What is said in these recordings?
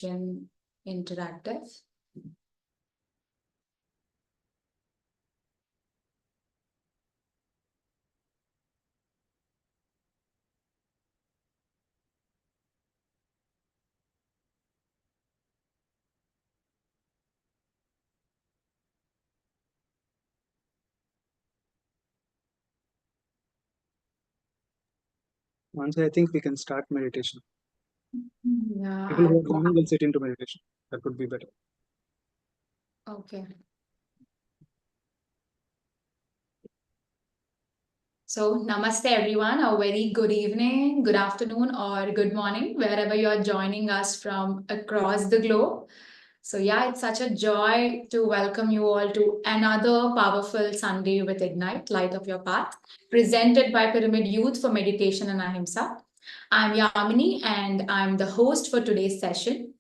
interactive. Once I think we can start meditation. Yeah. People who are coming will sit into meditation. That would be better. Okay. So, namaste everyone. A very good evening, good afternoon, or good morning, wherever you are joining us from across the globe. So, yeah, it's such a joy to welcome you all to another powerful Sunday with Ignite, Light of Your Path, presented by Pyramid Youth for Meditation and Ahimsa. I'm Yamini and I'm the host for today's session.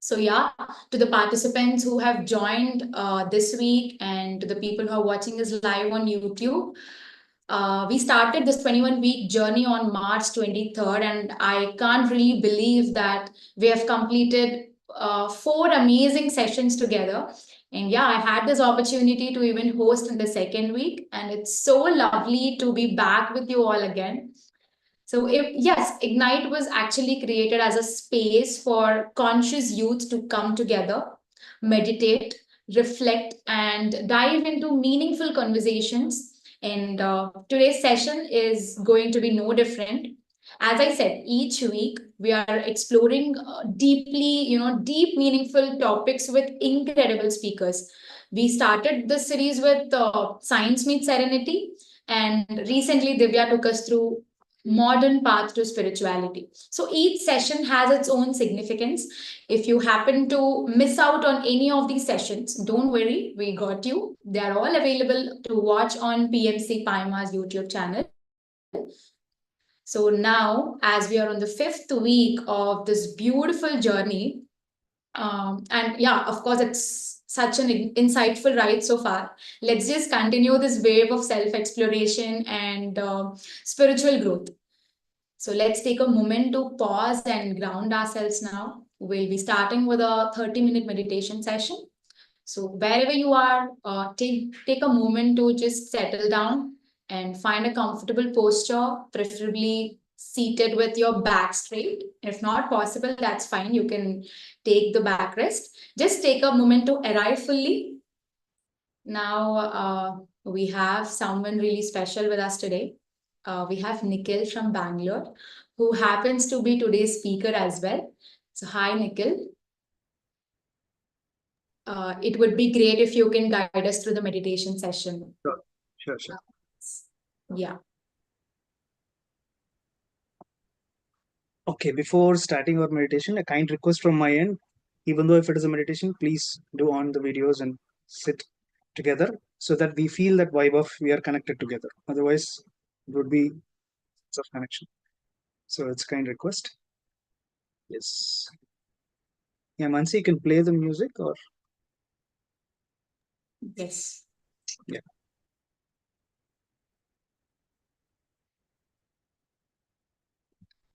So, yeah, to the participants who have joined this week and to the people who are watching us live on YouTube, we started this 21-week journey on March 23rd, and I can't really believe that we have completed 4 amazing sessions together. And yeah, I had this opportunity to even host in the second week, and it's so lovely to be back with you all again. So, yes, Ignite was actually created as a space for conscious youth to come together, meditate, reflect, and dive into meaningful conversations. And today's session is going to be no different. As I said, each week we are exploring deep, meaningful topics with incredible speakers. We started this series with Science Meets Serenity, and recently Divya took us through modern path to spirituality. So each session has its own significance. If you happen to miss out on any of these sessions, don't worry, we got you. They are all available to watch on PMC Paima's YouTube channel. So now, as we are on the 5th week of this beautiful journey, and yeah, of course, it's such an insightful ride so far. Let's just continue this wave of self exploration and spiritual growth. So let's take a moment to pause and ground ourselves now. We'll be starting with a 30-minute meditation session. So wherever you are, take a moment to just settle down and find a comfortable posture, preferably seated with your back straight. If not possible, that's fine. You can take the backrest. Just take a moment to arrive fully. Now we have someone really special with us today. We have Nikhil from Bangalore, who happens to be today's speaker as well. So, hi, Nikhil. It would be great if you can guide us through the meditation session. Sure. Yeah. Okay, before starting our meditation, a kind request from my end. Even though if it is a meditation, please do on the videos and sit together so that we feel that vibe of we are connected together. Otherwise, it would be of connection. So it's a kind request. Yes. Yeah, Mansi, you can play the music or Yes. yeah.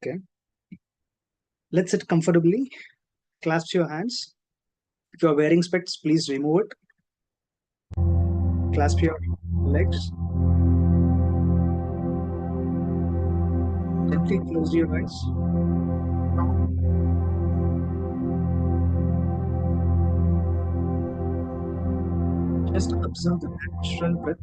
Okay. Let's sit comfortably. Clasp your hands. If you are wearing specs, please remove it. Clasp your legs. Gently close your eyes. Just observe the natural breath.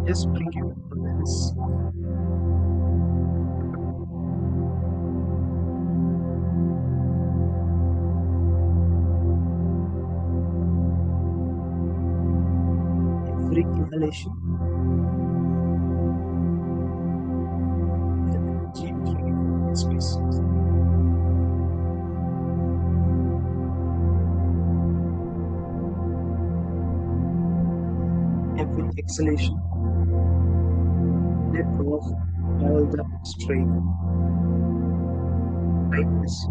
Just bring your awareness. Every inhalation space. Every exhalation, let go of all the strain, tightness,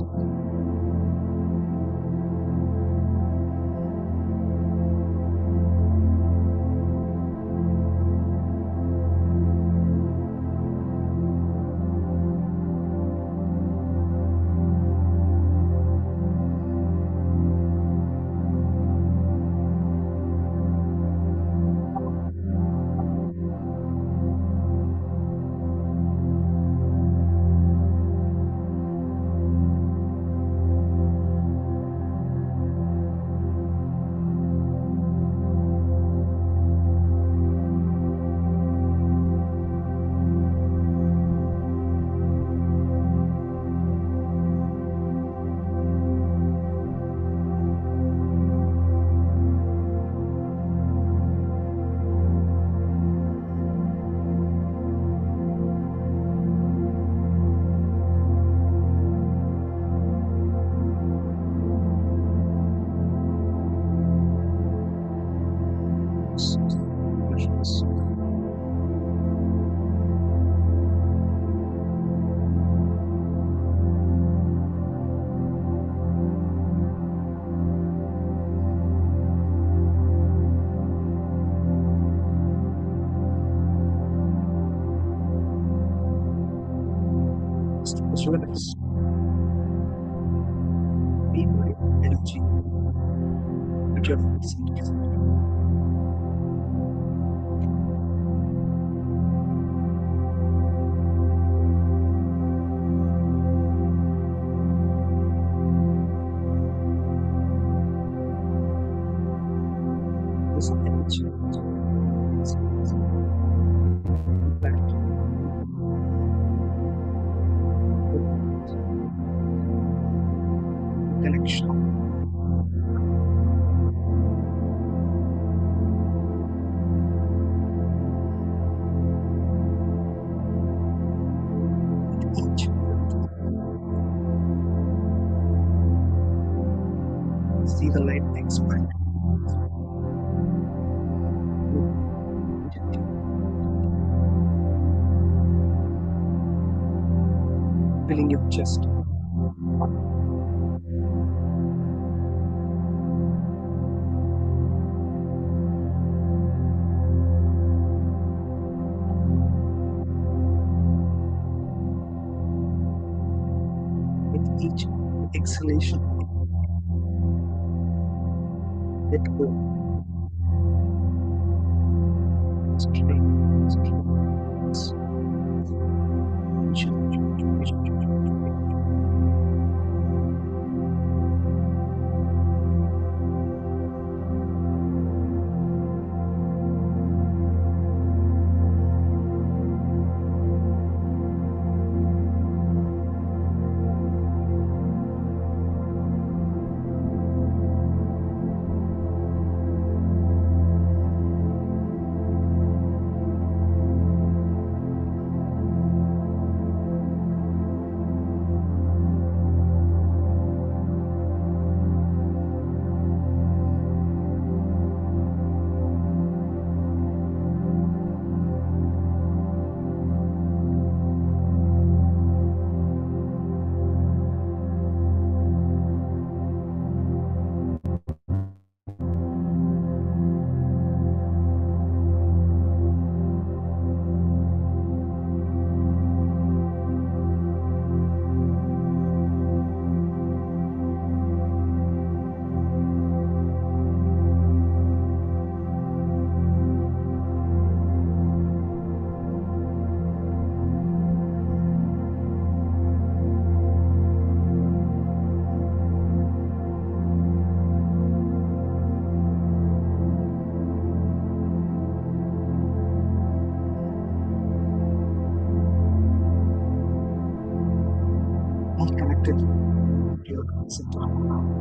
measures. Just visualize be my energy at your feet. This energy is impact connection with each breath. See the light expand, filling your chest. With each exhalation, let go. Strain, be connected to your center.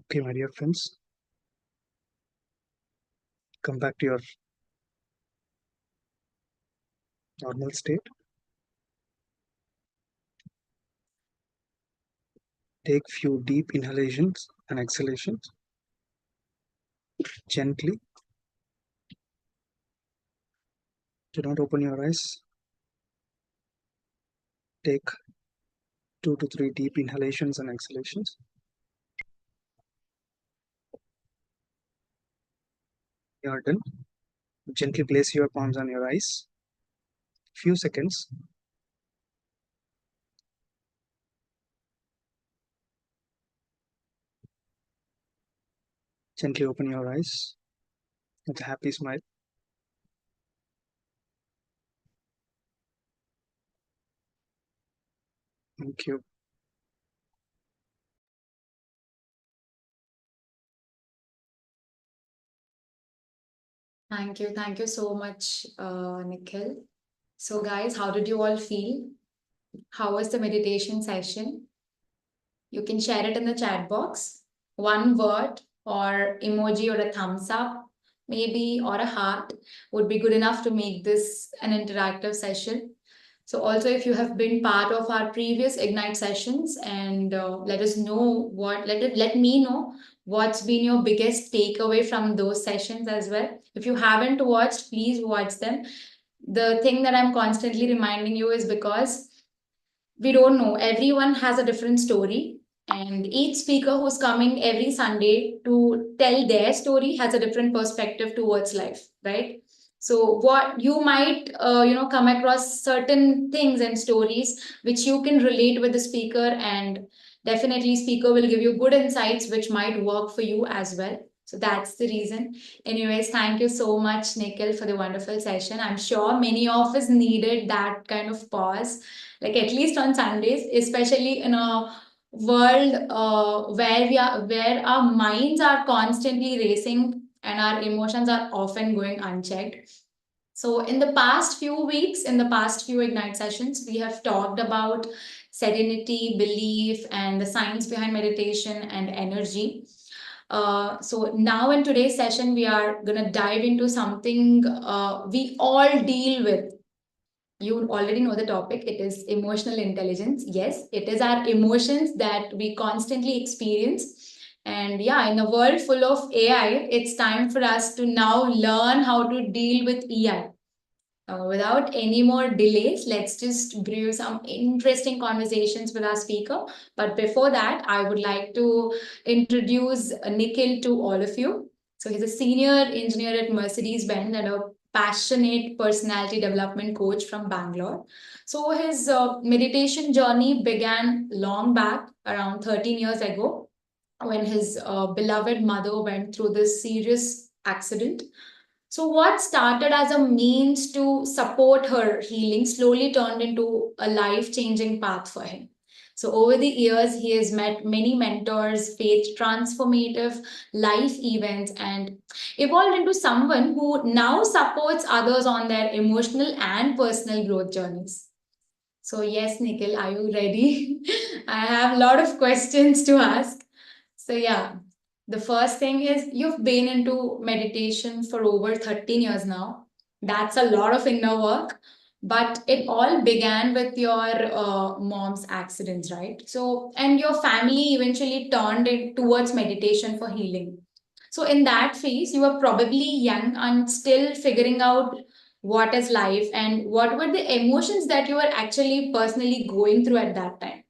Okay, my dear friends, come back to your normal state. Take few deep inhalations and exhalations gently. Do not open your eyes. Take 2 to 3 deep inhalations and exhalations. You are done. Gently place your palms on your eyes. Few seconds. Gently open your eyes with a happy smile. Thank you. Thank you so much, Nikhil. So, guys, how did you all feel? How was the meditation session? You can share it in the chat box. One word or emoji or a thumbs up, maybe, or a heart would be good enough to make this an interactive session. So, also, if you have been part of our previous Ignite sessions, and let us know let me know what's been your biggest takeaway from those sessions as well. If you haven't watched, please watch them. The thing that I'm constantly reminding you is because we don't know, everyone has a different story, and each speaker who's coming every Sunday to tell their story has a different perspective towards life, right? So what you might come across certain things and stories which you can relate with the speaker, and definitely speaker will give you good insights which might work for you as well. So that's the reason. Anyways, thank you so much, Nikhil, for the wonderful session. I'm sure many of us needed that kind of pause, like at least on Sundays, especially in a world where our minds are constantly racing and our emotions are often going unchecked. So in the past few weeks, in the past few Ignite sessions, we have talked about serenity, belief, and the science behind meditation and energy. So now in today's session, we are gonna dive into something we all deal with. You already know the topic. It is emotional intelligence. Yes, it is our emotions that we constantly experience. And yeah, in a world full of AI, it's time for us to now learn how to deal with EI. Without any more delays, let's just brew some interesting conversations with our speaker. But before that, I would like to introduce Nikhil to all of you. So he's a senior engineer at Mercedes-Benz and a passionate personality development coach from Bangalore. So his meditation journey began long back, around 13 years ago, when his beloved mother went through this serious accident. So, what started as a means to support her healing slowly turned into a life changing path for him. So, over the years, he has met many mentors, faced transformative life events, and evolved into someone who now supports others on their emotional and personal growth journeys. So, yes, Nikhil, are you ready? I have a lot of questions to ask. So, yeah, the first thing is you've been into meditation for over 13 years now. That's a lot of inner work, but it all began with your mom's accidents, right? So, and your family eventually turned it towards meditation for healing. So, in that phase, you were probably young and still figuring out what is life and what were the emotions that you were actually personally going through at that time.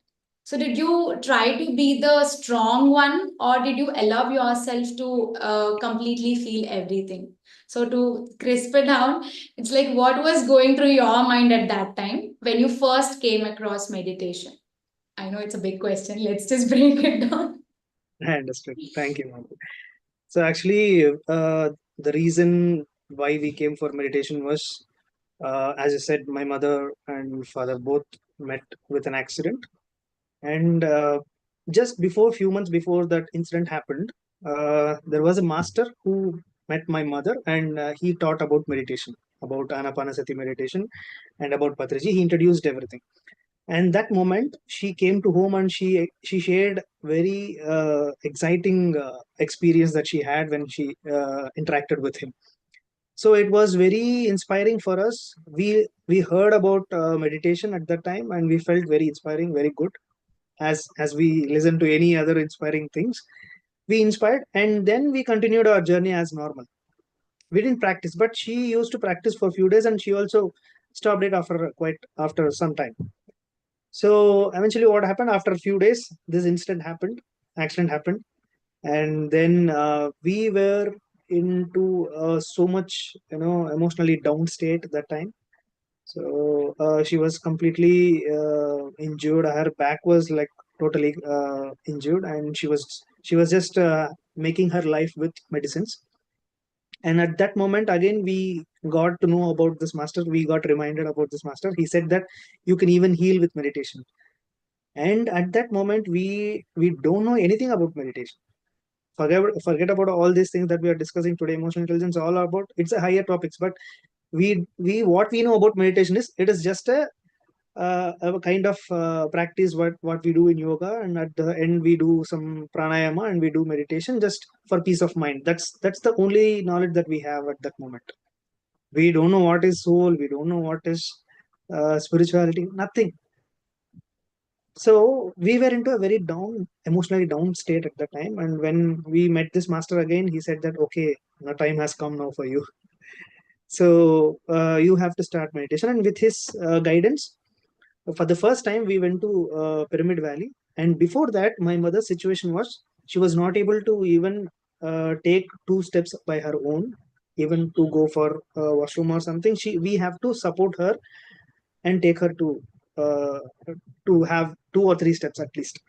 So, did you try to be the strong one, or did you allow yourself to completely feel everything? So, to crisp it down, it's like what was going through your mind at that time when you first came across meditation? I know it's a big question. Let's just break it down. I understood. Thank you, Madhu. So actually, the reason why we came for meditation was, as I said, my mother and father both met with an accident, and just before, few months before that incident happened, there was a master who met my mother, and he taught about meditation, about Anapanasati meditation, and about Patraji. He introduced everything. And that moment she came to home and she shared very exciting experience that she had when she interacted with him. So it was very inspiring for us. We heard about meditation at that time, and we felt very inspiring, very good, as we listened to any other inspiring things. We inspired, and then we continued our journey as normal. We didn't practice, but she used to practice for a few days, and she also stopped it after some time. So eventually what happened, after a few days, this accident happened. And then we were into so much, emotionally down state at that time. So she was completely injured. Her back was like totally injured, and she was just making her life with medicines. And at that moment, again, we got to know about this master. We got reminded about this master. He said that you can even heal with meditation. And at that moment, we don't know anything about meditation. Forget about all these things that we are discussing today. Emotional intelligence, all about, it's a higher topics. But we what we know about meditation is, it is just a kind of practice what we do in yoga, and at the end we do some pranayama and we do meditation just for peace of mind. That's the only knowledge that we have at that moment. We don't know what is soul, we don't know what is spirituality, nothing. So we were into a very down, emotionally down state at the time. And when we met this master again, he said that, okay, the time has come now for you. So you have to start meditation. And with his guidance, for the first time, we went to Pyramid Valley. And before that, my mother's situation was, she was not able to even take two steps by her own, even to go for washroom or something. We have to support her and take her uh, to have two or three steps at least.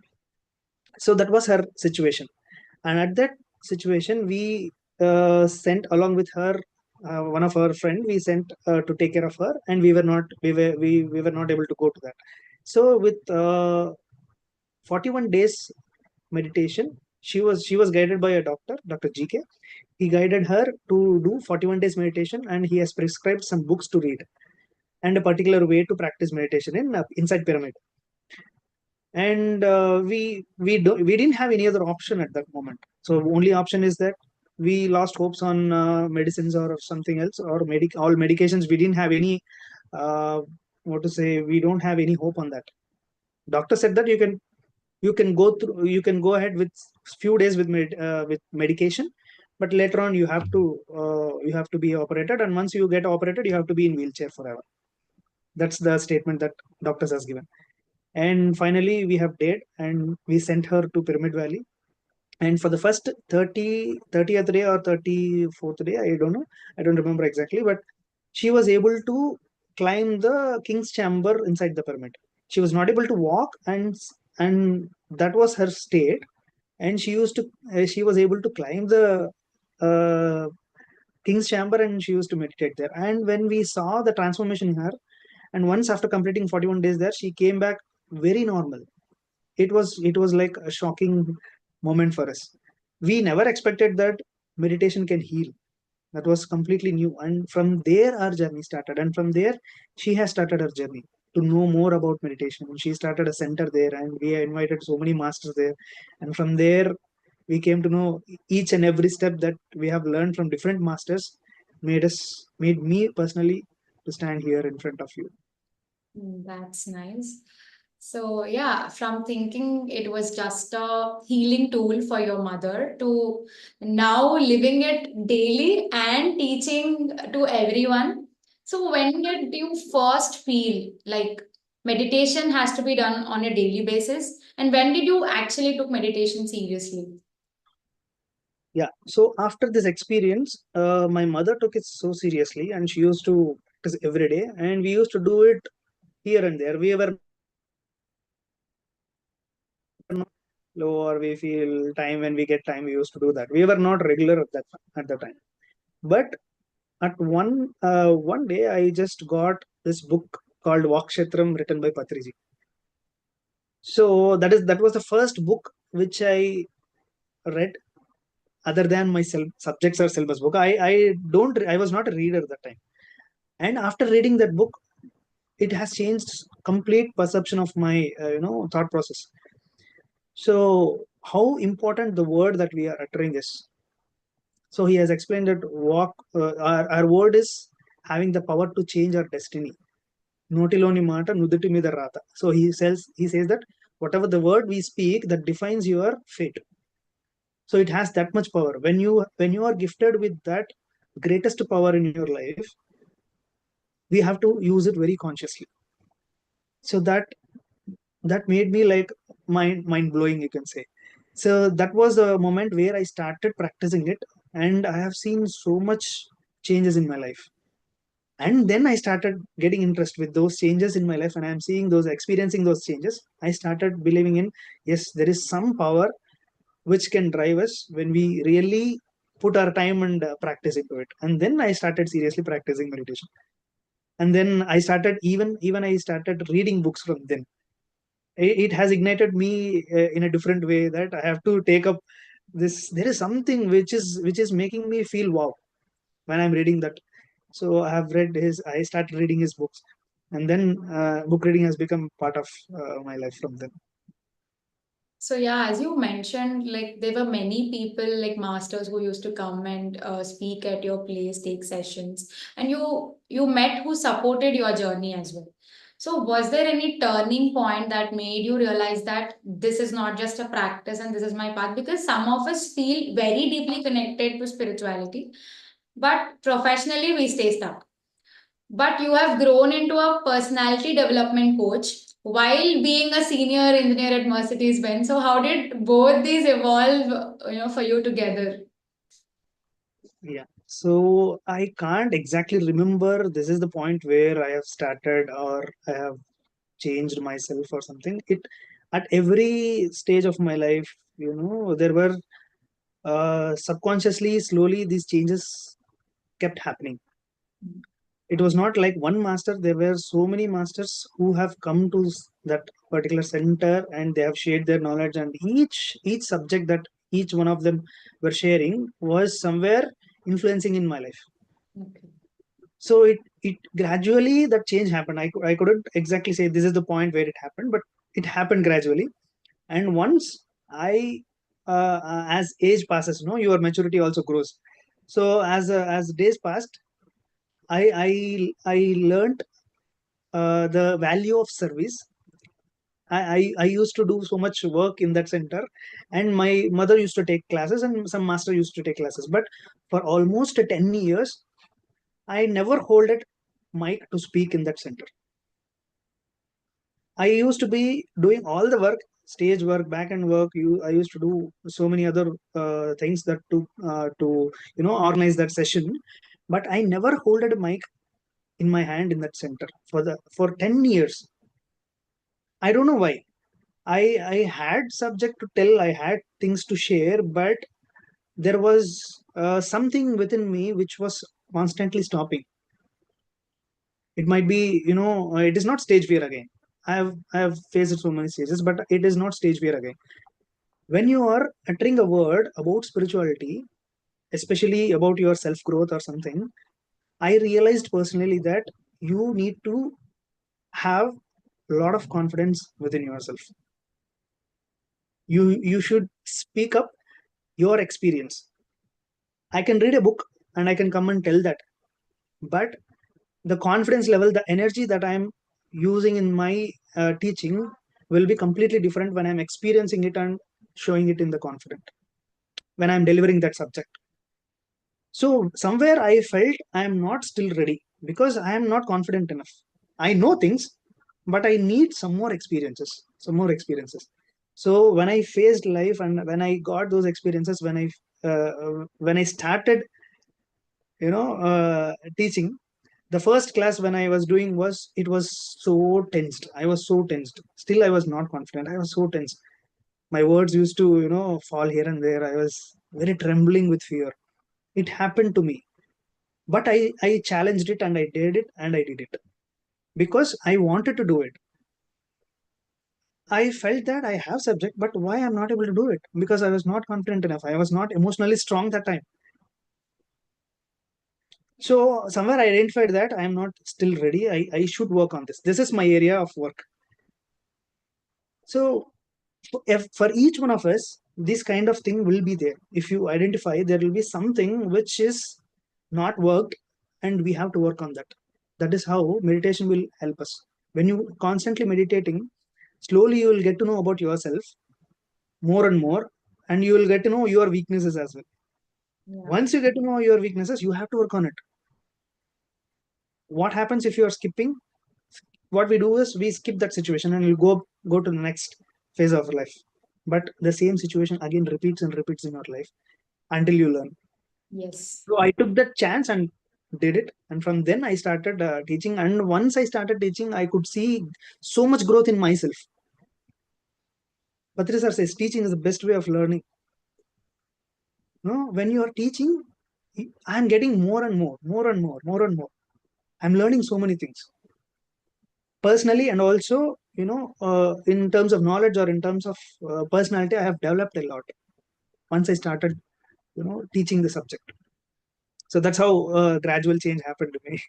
So that was her situation. And at that situation, we sent along with her one of our friend. We sent to take care of her, and we were not able to go to that. So with 41 days meditation, she was guided by a doctor, Dr. GK. He guided her to do 41 days meditation, and he has prescribed some books to read and a particular way to practice meditation in inside pyramid. And we didn't have any other option at that moment. So only option is that we lost hopes on medicines or something else, or all medications. We didn't have any uh, what to say, we don't have any hope on that. Doctor said that you can go ahead with few days with medication, but later on you have to be operated, and once you get operated you have to be in wheelchair forever. That's the statement that doctors has given. And finally we have dared, and we sent her to Pyramid Valley. And for the first 30th day or 34th day, I don't know, I don't remember exactly, but she was able to climb the king's chamber inside the pyramid. She was not able to walk, and that was her state. And she was able to climb the uh, king's chamber, and she used to meditate there. And when we saw the transformation in her, and once after completing 41 days there, she came back very normal. It was like a shocking moment for us. We never expected that meditation can heal. That was completely new. And from there our journey started, and from there she has started her journey to know more about meditation. She started a center there, and we invited so many masters there. And from there we came to know each and every step that we have learned from different masters, made me personally to stand here in front of you. That's nice. So, yeah, from thinking it was just a healing tool for your mother to now living it daily and teaching to everyone. So, when did you first feel like meditation has to be done on a daily basis? And when did you actually took meditation seriously? Yeah. So after this experience, my mother took it so seriously, and she used to practice every day, and we used to do it here and there. We were low, or we feel time, when we get time, we used to do that. We were not regular at that time. But at one day, I just got this book called Vakshetram, written by Patriji. So that was the first book which I read, other than my subjects or syllabus book. I was not a reader at that time. And after reading that book, it has changed complete perception of my thought process. So how important the word that we are uttering is. So he has explained that our word is having the power to change our destiny. Notiloni mata nuditi mida rata. So he says that whatever the word we speak that defines your fate. So it has that much power. When you are gifted with that greatest power in your life, we have to use it very consciously. So that made me like mind blowing, you can say. So that was the moment where I started practicing it, and I have seen so much changes in my life. And then I started getting interest with those changes in my life, and I'm seeing those, experiencing those changes. I started believing in, yes, there is some power which can drive us when we really put our time and practice into it. And then I started seriously practicing meditation. And then I started, even I started reading books from then. It has ignited me in a different way, that I have to take up this. There is something which is making me feel wow when I'm reading that. So I started reading his books, and then book reading has become part of my life from then. So yeah, as you mentioned, like there were many people like masters who used to come and speak at your place, take sessions, and you met who supported your journey as well. So was there any turning point that made you realize that this is not just a practice and this is my path? Because some of us feel very deeply connected to spirituality, but professionally we stay stuck. But you have grown into a personality development coach while being a senior engineer at Mercedes Benz. So how did both these evolve, for you together? Yeah. So I can't exactly remember this is the point where I have started or I have changed myself or something. It At every stage of my life, there were subconsciously, slowly, these changes kept happening. It was not like one master. There were so many masters who have come to that particular center, and they have shared their knowledge, and each subject that each one of them were sharing was somewhere influencing in my life. Okay. So it gradually, that change happened. I couldn't exactly say this is the point where it happened, but it happened gradually. And once I as age passes, your maturity also grows. So as days passed, I learned the value of service. I used to do so much work in that center, and my mother used to take classes, and some master used to take classes. But for almost 10 years, I never holded mic to speak in that center. I used to be doing all the work, stage work, back end work. I used to do so many other things that to organize that session, but I never holded a mic in my hand in that center for 10 years. I don't know why. I had subject to tell, I had things to share, but there was something within me which was constantly stopping. It might be, it is not stage fear again. I have faced so many stages, but it is not stage fear again. When you are uttering a word about spirituality, especially about your self growth or something, I realized personally that you need to have a lot of confidence within yourself. You should speak up your experience. I can read a book and I can come and tell that, but the confidence level, the energy that I'm using in my teaching will be completely different when I'm experiencing it and showing it in the confident, when I'm delivering that subject. So somewhere I felt I am not still ready because I am not confident enough. I know things, but I need some more experiences, some more experiences. So when I faced life and when I got those experiences, when I started, teaching, the first class when I was doing it was so tensed. I was so tensed. Still, I was not confident. I was so tense. My words used to, fall here and there. I was very trembling with fear. It happened to me, but I challenged it and I did it and I did it because I wanted to do it. I felt that I have subject, but why I'm not able to do it? Because I was not confident enough. I was not emotionally strong that time. So somewhere I identified that I am not still ready. I should work on this. This is my area of work. So if for each one of us, this kind of thing will be there. If you identify, there will be something which is not worked, and we have to work on that. That is how meditation will help us. When you constantly meditating, slowly you will get to know about yourself more and more, and you will get to know your weaknesses as well. Yeah. Once you get to know your weaknesses, you have to work on it. What happens if you are skipping? What we do is we skip that situation and we'll go to the next phase of life. But the same situation again repeats and repeats in our life until you learn. Yes. So I took that chance and did it, and from then I started teaching. And once I started teaching, I could see so much growth in myself. Patri sir says teaching is the best way of learning. No, when you are teaching, I am getting more and more, more and more, more and more. I'm learning so many things personally, and also in terms of knowledge or in terms of personality, I have developed a lot once I started teaching the subject. So that's how gradual change happened to me.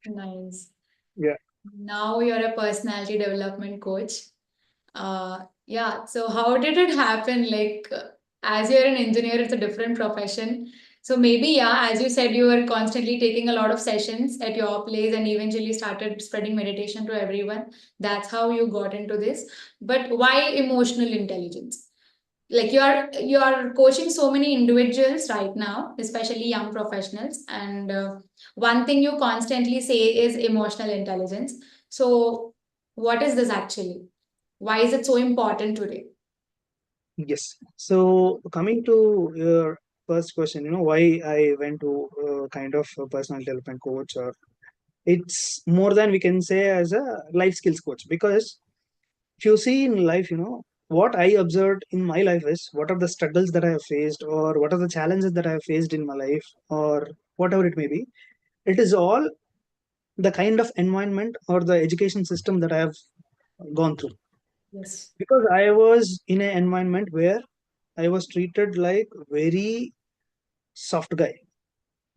Nice. Yeah. Now you're a personality development coach. Yeah, so how did it happen? Like, as you're an engineer, it's a different profession. So maybe, yeah, as you said, you were constantly taking a lot of sessions at your place and eventually started spreading meditation to everyone. That's how you got into this. But why emotional intelligence? Like you are coaching so many individuals right now, especially young professionals, and one thing you constantly say is emotional intelligence. So what is this actually? Why is it so important today? Yes. So coming to your first question, why I went to kind of a personal development coach, or it's more than we can say as a life skills coach. Because if you see in life, what I observed in my life is what are the struggles that I have faced, or what are the challenges that I have faced in my life, or whatever it may be. It is all the kind of environment or the education system that I have gone through. Yes. Because I was in an environment where I was treated like very soft guy.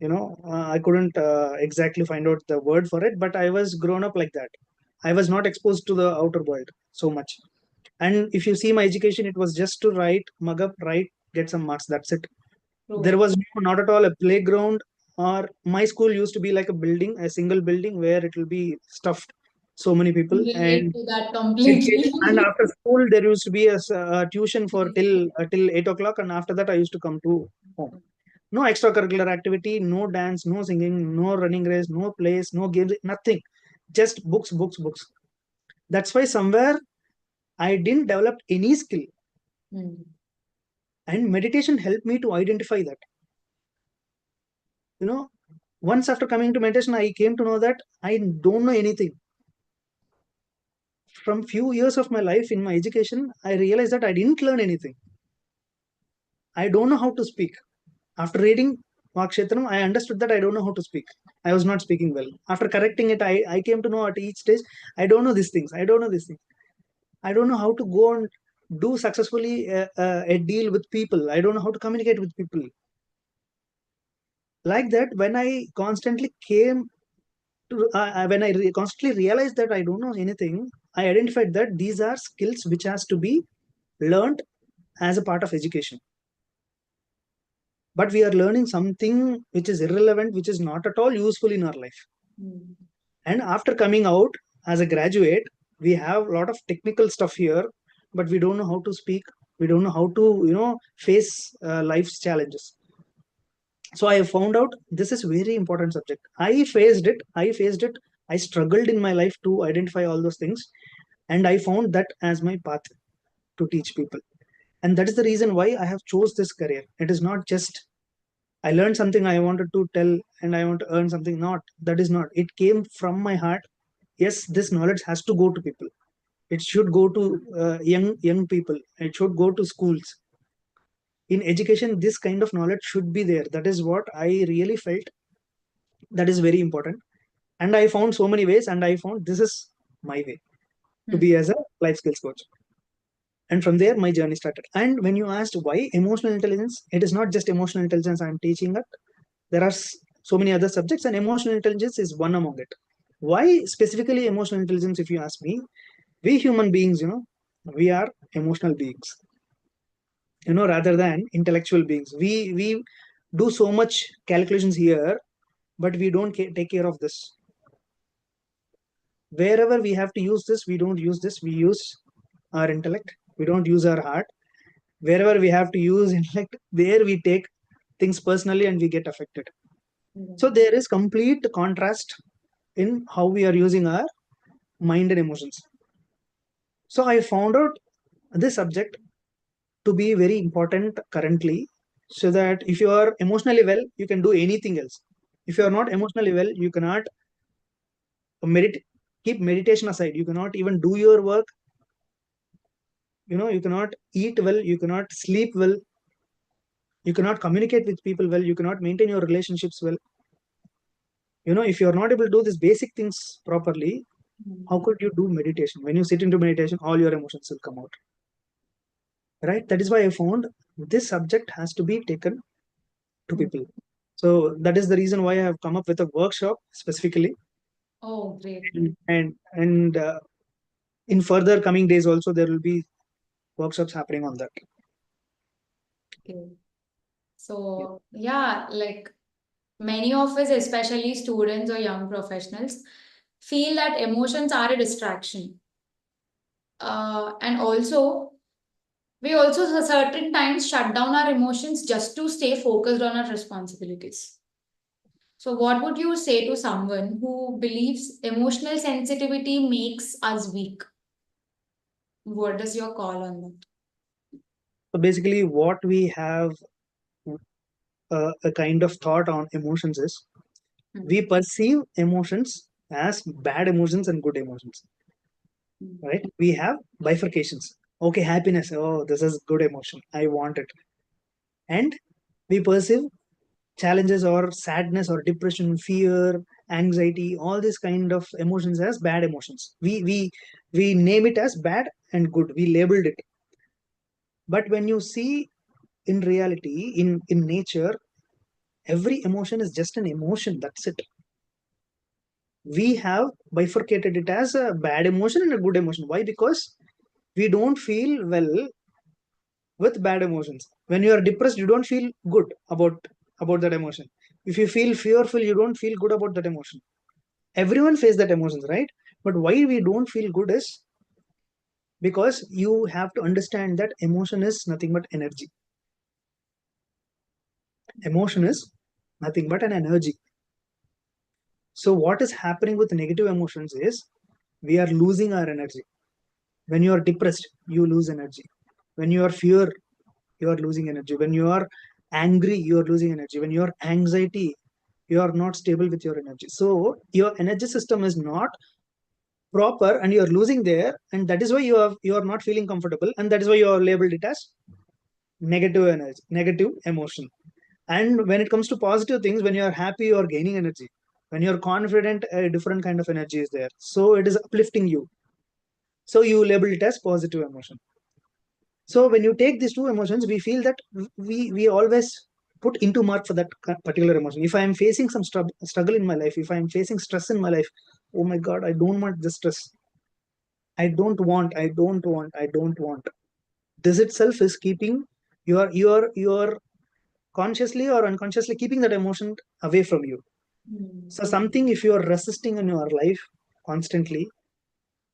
I couldn't exactly find out the word for it, but I was grown up like that. I was not exposed to the outer world so much. And if you see my education, it was just to write, mug up, write, get some marks. That's it. There True. was not at all a playground, or my school used to be like a building, a single building where it will be stuffed so many people. Relate And to that it gets, and completely. after school there used to be a tuition for till 8 o'clock, and after that I used to come to home. No extracurricular activity, no dance, no singing, no running race, no plays, no games, nothing. Just books, books, books. That's why somewhere I didn't develop any skill. Hmm. And meditation helped me to identify that. You know, Once after coming to meditation, I came to know that I don't know anything. From few years of my life in my education, I realized that I didn't learn anything. I don't know how to speak. After reading Vakshetram, I understood that I don't know how to speak. I was not speaking well. After correcting it, I came to know at each stage, I don't know these things. I don't know these things. I don't know how to go and do successfully a deal with people. I don't know how to communicate with people. Like that, when I constantly came to, when constantly realized that I don't know anything, I identified that these are skills which has to be learned as a part of education. But we are learning something which is irrelevant, which is not at all useful in our life. Hmm. And after coming out as a graduate, we have a lot of technical stuff here, but we don't know how to speak. We don't know how to face life's challenges. So I found out this is very important subject. I faced it. I struggled in my life to identify all those things, and I found that as my path to teach people. And that is the reason why I have chose this career. It is not just I learned something I wanted to tell and I want to earn something. Not that is not. It came from my heart. Yes, this knowledge has to go to people. It should go to young people. It should go to schools. In education, this kind of knowledge should be there. That is what I really felt. That is very important. And I found so many ways, and I found this is my way to Hmm. be as a life skills coach. And from there, my journey started. And when you asked why emotional intelligence, it is not just emotional intelligence I'm teaching it. There are so many other subjects, and emotional intelligence is one among it. Why specifically emotional intelligence? If you ask me, we human beings, we are emotional beings, rather than intellectual beings. We do so much calculations here, but we don't take care of this. Wherever we have to use this, we don't use this. We use our intellect. We don't use our heart. Wherever we have to use intellect, there we take things personally and we get affected. So there is complete contrast in how we are using our mind and emotions. So I found out this subject to be very important currently, so that if you are emotionally well, you can do anything else. If you are not emotionally well, you cannot keep meditation aside. You cannot even do your work. You cannot eat well. You cannot sleep well. You cannot communicate with people well. You cannot maintain your relationships well. If you are not able to do these basic things properly, how could you do meditation? When you sit into meditation, all your emotions will come out. Right? That is why I found this subject has to be taken to people. So that is the reason why I have come up with a workshop specifically. Oh, great. And in further coming days also there will be workshops happening on that. Okay. So yeah, like many of us, especially students or young professionals, feel that emotions are a distraction. And also, we also certain times shut down our emotions just to stay focused on our responsibilities. So, what would you say to someone who believes emotional sensitivity makes us weak? What is your call on that? So basically what we have a kind of thought on emotions is we perceive emotions as bad emotions and good emotions, right? We have bifurcations. Okay, happiness, oh, this is good emotion, I want it. And we perceive challenges or sadness or depression, fear, anxiety, all these kind of emotions as bad emotions. We name it as bad and good, we labeled it. But when you see in reality, in nature, every emotion is just an emotion, that's it. We have bifurcated it as a bad emotion and a good emotion. Why? Because we don't feel well with bad emotions. When you are depressed, you don't feel good about that emotion. If you feel fearful, you don't feel good about that emotion. Everyone faces that emotions, right? But why we don't feel good is because you have to understand that emotion is nothing but energy. Emotion is nothing but an energy. So what is happening with negative emotions is we are losing our energy. When you are depressed, you lose energy. When you are fear, you are losing energy. When you are angry, you are losing energy. When you are anxiety, you are not stable with your energy. So your energy system is not proper and you are losing there, and that is why you are not feeling comfortable, and that is why you are labeled it as negative energy, negative emotion. And when it comes to positive things, when you are happy, you are gaining energy. When you are confident, a different kind of energy is there, so it is uplifting you. So you label it as positive emotion. So when you take these two emotions, we feel that we always put into mark for that particular emotion. If I am facing some struggle in my life, if I am facing stress in my life, oh my god, I don't want this stress. I don't want. This itself is keeping your consciously or unconsciously keeping that emotion away from you. So something, if you are resisting in your life constantly,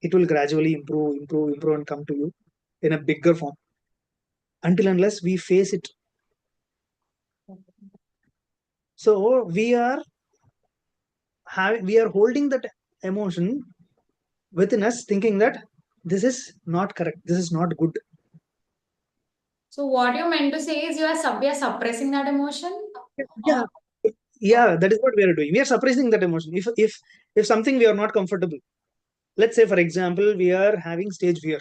it will gradually improve and come to you in a bigger form, until unless we face it. So we are holding that emotion within us, thinking that this is not correct, this is not good. So, what you meant to say is we are suppressing that emotion? Yeah, yeah, that is what we are doing. We are suppressing that emotion. If something we are not comfortable, let's say for example, we are having stage fear.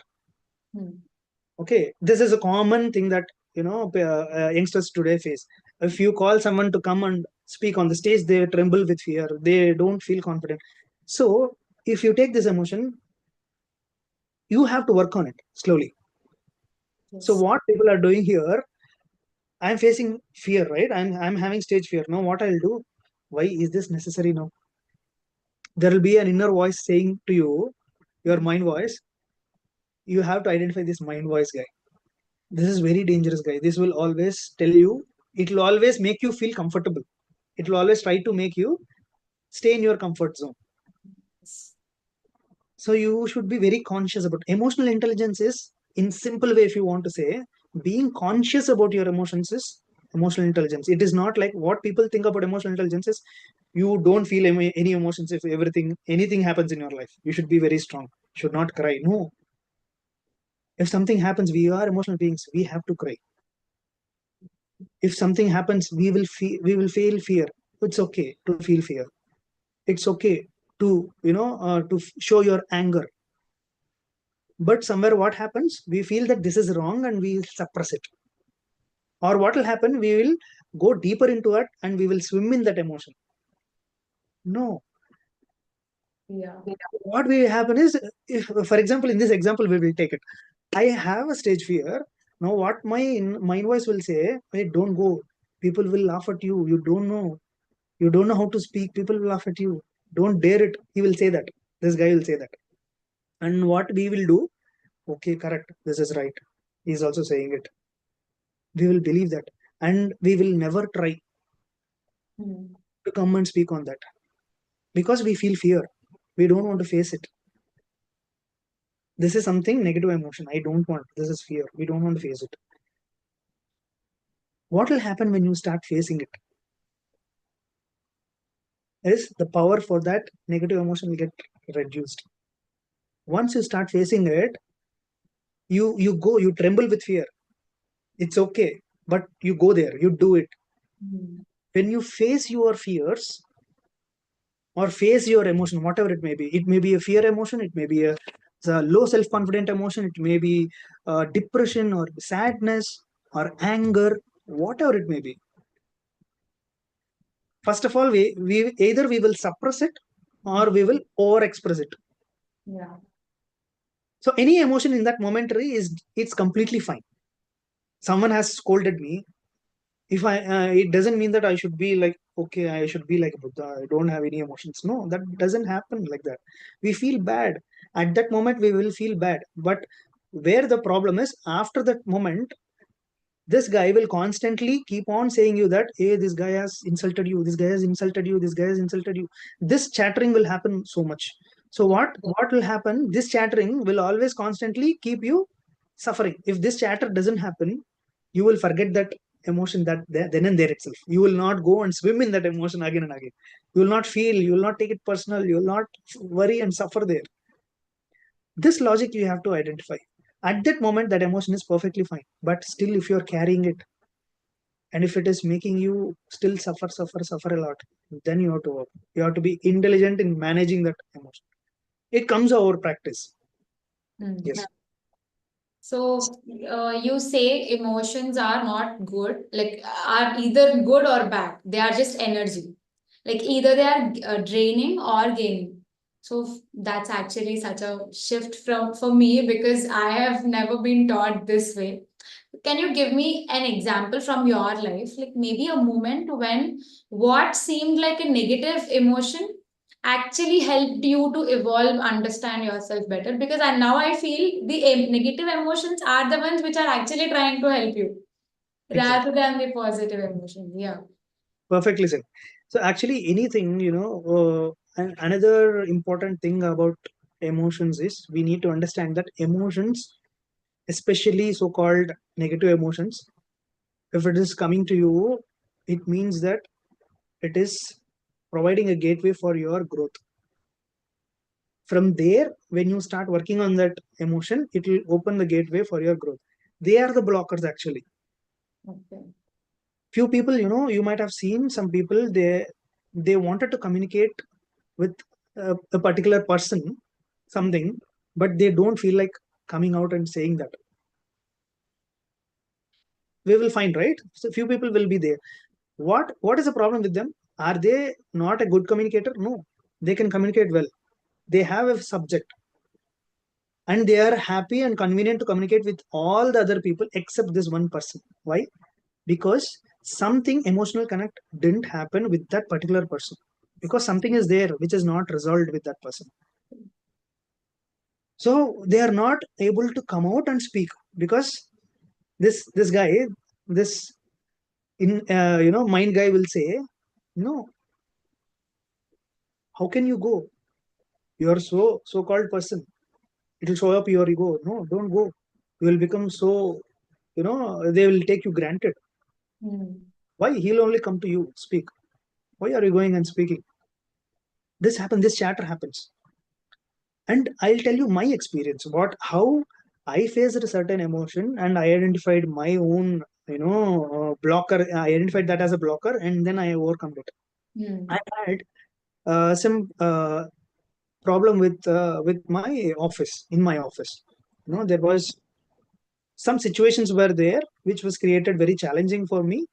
Okay, this is a common thing that youngsters today face. If you call someone to come and speak on the stage, they tremble with fear, they don't feel confident. So if you take this emotion, you have to work on it slowly. So Yes. what people are doing here, I'm facing fear, right? I'm having stage fear. Now what I'll do, Why is this necessary now? There will be an inner voice saying to you, your mind voice, you have to identify this mind voice guy. This is very dangerous guy. This will always tell you, it will always make you feel comfortable. It will always try to make you stay in your comfort zone. So you should be very conscious about emotional intelligence is, in simple way, if you want to say, being conscious about your emotions is emotional intelligence. It is not like what people think about emotional intelligence is you don't feel any emotions if anything happens in your life. You should be very strong. Should not cry. No. If something happens, we are emotional beings. We have to cry. If something happens, we will feel fear. It's okay to feel fear. It's okay to show your anger. But somewhere what happens, we feel that this is wrong and we suppress it. Or what will happen, we will go deeper into it and we will swim in that emotion. No. Yeah. What will happen is, if for example, in this example we will take it, I have a stage fear. Now what my voice will say, hey, don't go. People will laugh at you. You don't know how to speak. People will laugh at you. Don't dare it. He will say that. This guy will say that. And what we will do, okay, correct. This is right. He's also saying it. We will believe that. And we will never try Hmm. to come and speak on that because we feel fear. We don't want to face it. This is something negative emotion. I don't want. This is fear. We don't want to face it. What will happen when you start facing it? Is the power for that negative emotion will get reduced. Once you start facing it, you tremble with fear. It's okay, but you go there, you do it. Hmm. When you face your fears or face your emotion, whatever it may be a fear emotion, it may be a low self-confident emotion, it may be depression or sadness or anger, whatever it may be. First of all, we either we will suppress it or we will over express it. Yeah. So any emotion in that momentary it's completely fine. Someone has scolded me, if I it doesn't mean that I should be like, okay, I should be like Buddha, I don't have any emotions. No, that doesn't happen like that. We feel bad at that moment, we will feel bad. But where the problem is, after that moment, this guy will constantly keep on saying you that, hey, this guy has insulted you, this guy has insulted you, this guy has insulted you. This chattering will happen so much. So what will happen, this chattering will always constantly keep you suffering. If this chatter doesn't happen, you will forget that emotion that then and there itself. You will not go and swim in that emotion again and again. You will not feel, you will not take it personal, you will not worry and suffer there. This logic you have to identify. At that moment, that emotion is perfectly fine. But still, if you're carrying it and if it is making you still suffer a lot, then you have to work. You have to be intelligent in managing that emotion. It comes over practice. Hmm. Yes. So, you say emotions are not good, like are either good or bad. They are just energy. Like either they are draining or gaining. So that's actually such a shift from for me because I have never been taught this way. Can you give me an example from your life, like maybe a moment when what seemed like a negative emotion actually helped you to evolve, understand yourself better? Because now I feel the negative emotions are the ones which are actually trying to help you Exactly. rather than the positive emotions. Yeah. Perfectly said. So actually, anything, and another important thing about emotions is we need to understand that emotions, especially so-called negative emotions, if it is coming to you, it means that it is providing a gateway for your growth. From there, when you start working on that emotion, it will open the gateway for your growth. They are the blockers actually. Okay. Few people, you might have seen some people, they wanted to communicate with a particular person something, but they don't feel like coming out and saying that. We will find, right? So few people will be there. What is the problem with them? Are they not a good communicator? No, they can communicate well. They have a subject and they are happy and convenient to communicate with all the other people except this one person. Why? Because something emotional connect didn't happen with that particular person, because something is there which is not resolved with that person. So they are not able to come out and speak, because this guy, this in mind guy will say, no, how can you go? You are so called person. It will show up your ego. No, don't go. You will become so, they will take you granted. Why? He'll only come to you, speak. Why are you going and speaking? This happens, this chatter happens. And I'll tell you my experience, what how I faced a certain emotion, and I identified my own, blocker. I identified that as a blocker, and then I overcome it. I had some problem with my office. In my office, there was some situations were there which was created very challenging for me.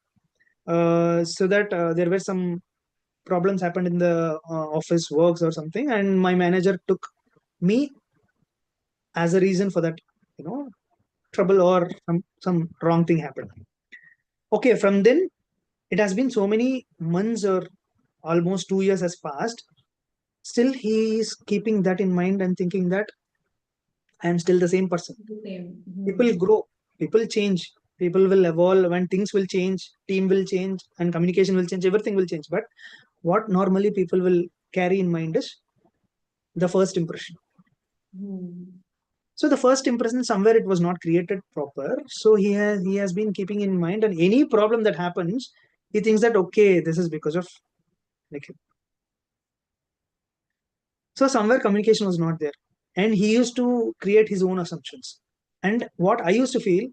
So that there were some problems happened in the office works or something, and my manager took me as a reason for that, you know trouble, or some wrong thing happened. Okay, from then it has been so many months, or almost 2 years has passed. Still he is keeping that in mind and thinking that I am still the same person. People grow, people change, people will evolve, and things will change, team will change, and communication will change, everything will change. But what normally people will carry in mind is the first impression. So the first impression, somewhere it was not created proper. So he has been keeping in mind, and any problem that happens, he thinks that, okay, this is because of Nikhil. So somewhere communication was not there, and he used to create his own assumptions. And what I used to feel,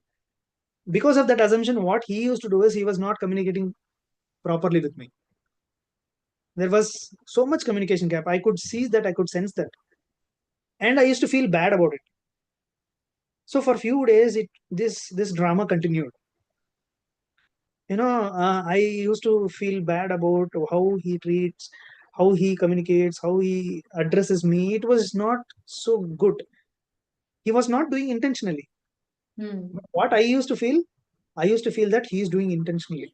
because of that assumption, what he used to do is he was not communicating properly with me. There was so much communication gap. I could see that, I could sense that, and I used to feel bad about it. So for few days, this drama continued. I used to feel bad about how he treats, how he communicates, how he addresses me. It was not so good. He was not doing intentionally. But what I used to feel that he is doing intentionally.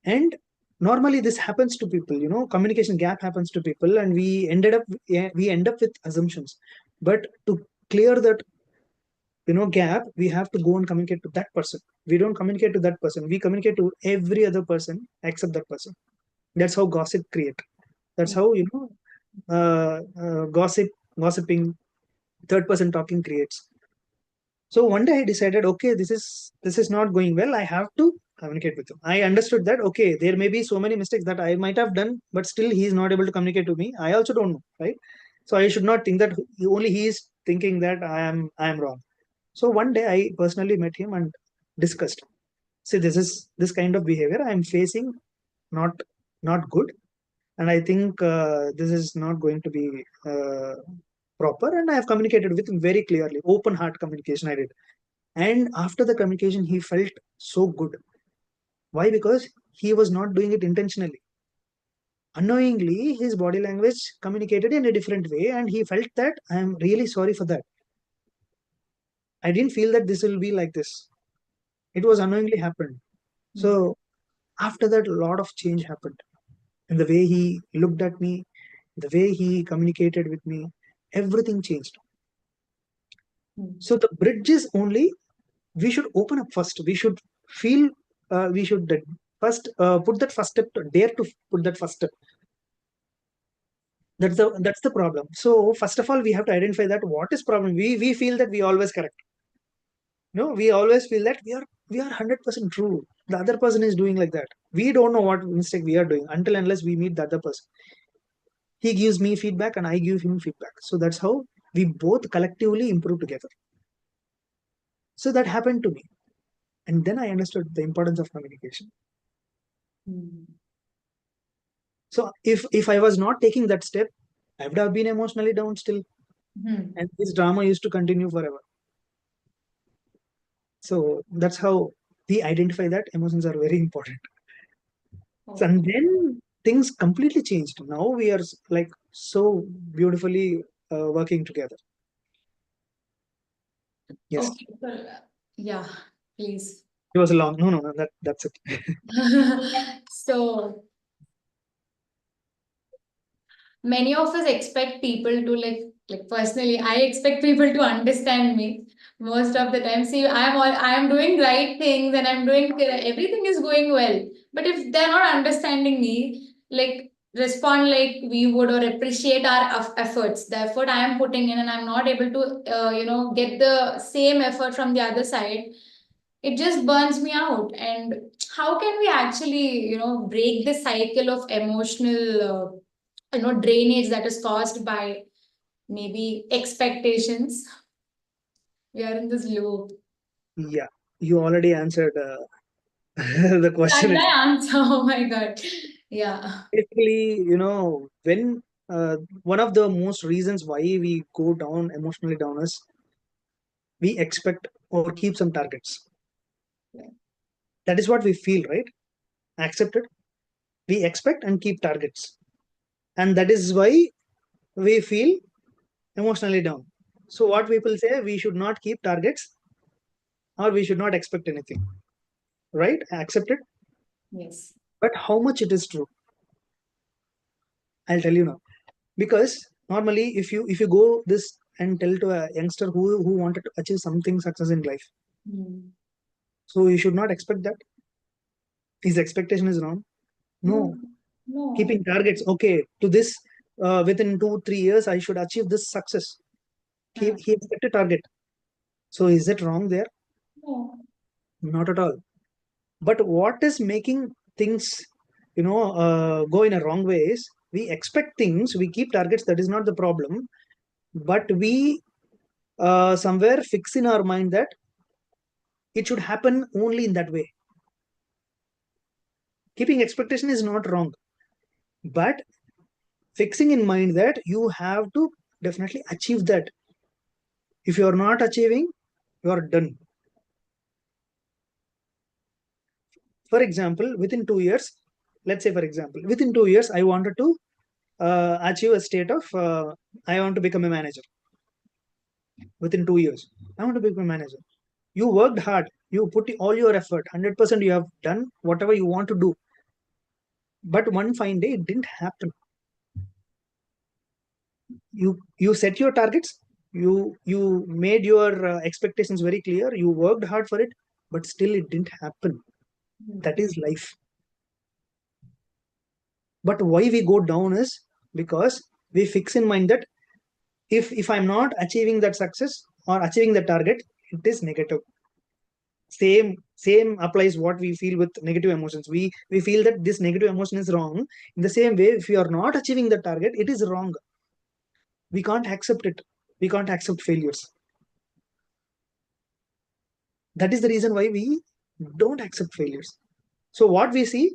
And normally this happens to people, communication gap happens to people, and we end up with assumptions. But to clear that, gap, we have to go and communicate to that person. We don't communicate to that person, we communicate to every other person except that person. That's how gossip create. That's how, gossiping, third person talking creates. So one day I decided, okay, this is not going well, I have to communicate with him. I understood that, okay, there may be so many mistakes that I might have done, but still he is not able to communicate to me. I also don't know, right? So I should not think that only he is thinking that I am wrong. So one day I personally met him and discussed. See, this kind of behavior I am facing, not not good, and I think this is not going to be proper. And I have communicated with him very clearly, open heart communication I did. And after the communication, he felt so good. Why? Because he was not doing it intentionally. Unknowingly, his body language communicated in a different way, and he felt that I am really sorry for that. I didn't feel that this will be like this. It was unknowingly happened. So after that, a lot of change happened in the way he looked at me, the way he communicated with me. Everything changed. So the bridge is only, we should open up first. We should feel, we should first put that first step, dare to put that first step. That's the problem. So first of all, we have to identify that what is problem. We feel that we always correct. No, we always feel that we are 100% true. The other person is doing like that. We don't know what mistake we are doing until unless we meet the other person. He gives me feedback and I give him feedback. So that's how we both collectively improve together. So that happened to me. And then I understood the importance of communication. So if I was not taking that step, I would have been emotionally down still. And this drama used to continue forever. So that's how we identify that emotions are very important. And then things completely changed. Now we are like so beautifully working together. Yes. Okay, so yeah, please. It was long. No. That's it. So many of us expect people to like personally, I expect people to understand me most of the time. See, I am doing right things and I'm doing everything is going well. But if they're not understanding me, like respond like we would or appreciate our efforts, the effort I am putting in, and I'm not able to get the same effort from the other side, it just burns me out. And how can we actually break the cycle of emotional drainage that is caused by maybe expectations? We are in this loop. Yeah, you already answered the question. Did I answer? Oh my god. Yeah. Basically, when one of the most reasons why we go down emotionally down is we expect or keep some targets. Yeah. That is what we feel, right? Accepted. We expect and keep targets, and that is why we feel emotionally down. So, what people say, we should not keep targets or we should not expect anything, right? Accepted. Yes. But how much it is true? I'll tell you now. Because normally, if you go this and tell to a youngster who wanted to achieve something success in life, Hmm. so you should not expect that his expectation is wrong. No. No, No. keeping targets. Okay, to this within 2 3 years, I should achieve this success. Hmm. He expected target. So is it wrong there? No. Not at all. But what is making things, go in a wrong way is we expect things, we keep targets. That is not the problem. But we somewhere fix in our mind that it should happen only in that way. Keeping expectation is not wrong, but fixing in mind that you have to definitely achieve that. If you are not achieving, you are done. For example, within 2 years, let's say for example, within 2 years, I wanted to achieve a state of I want to become a manager. Within 2 years, I want to become a manager. You worked hard, you put all your effort, 100% you have done whatever you want to do, but one fine day it didn't happen. You set your targets, you made your expectations very clear, you worked hard for it, but still it didn't happen. That is life. But why we go down is because we fix in mind that if I'm not achieving that success or achieving the target, it is negative. Same applies what we feel with negative emotions. We feel that this negative emotion is wrong. In the same way, if you are not achieving the target, it is wrong. We can't accept it. We can't accept failures. That is the reason why we don't accept failures. So what we say,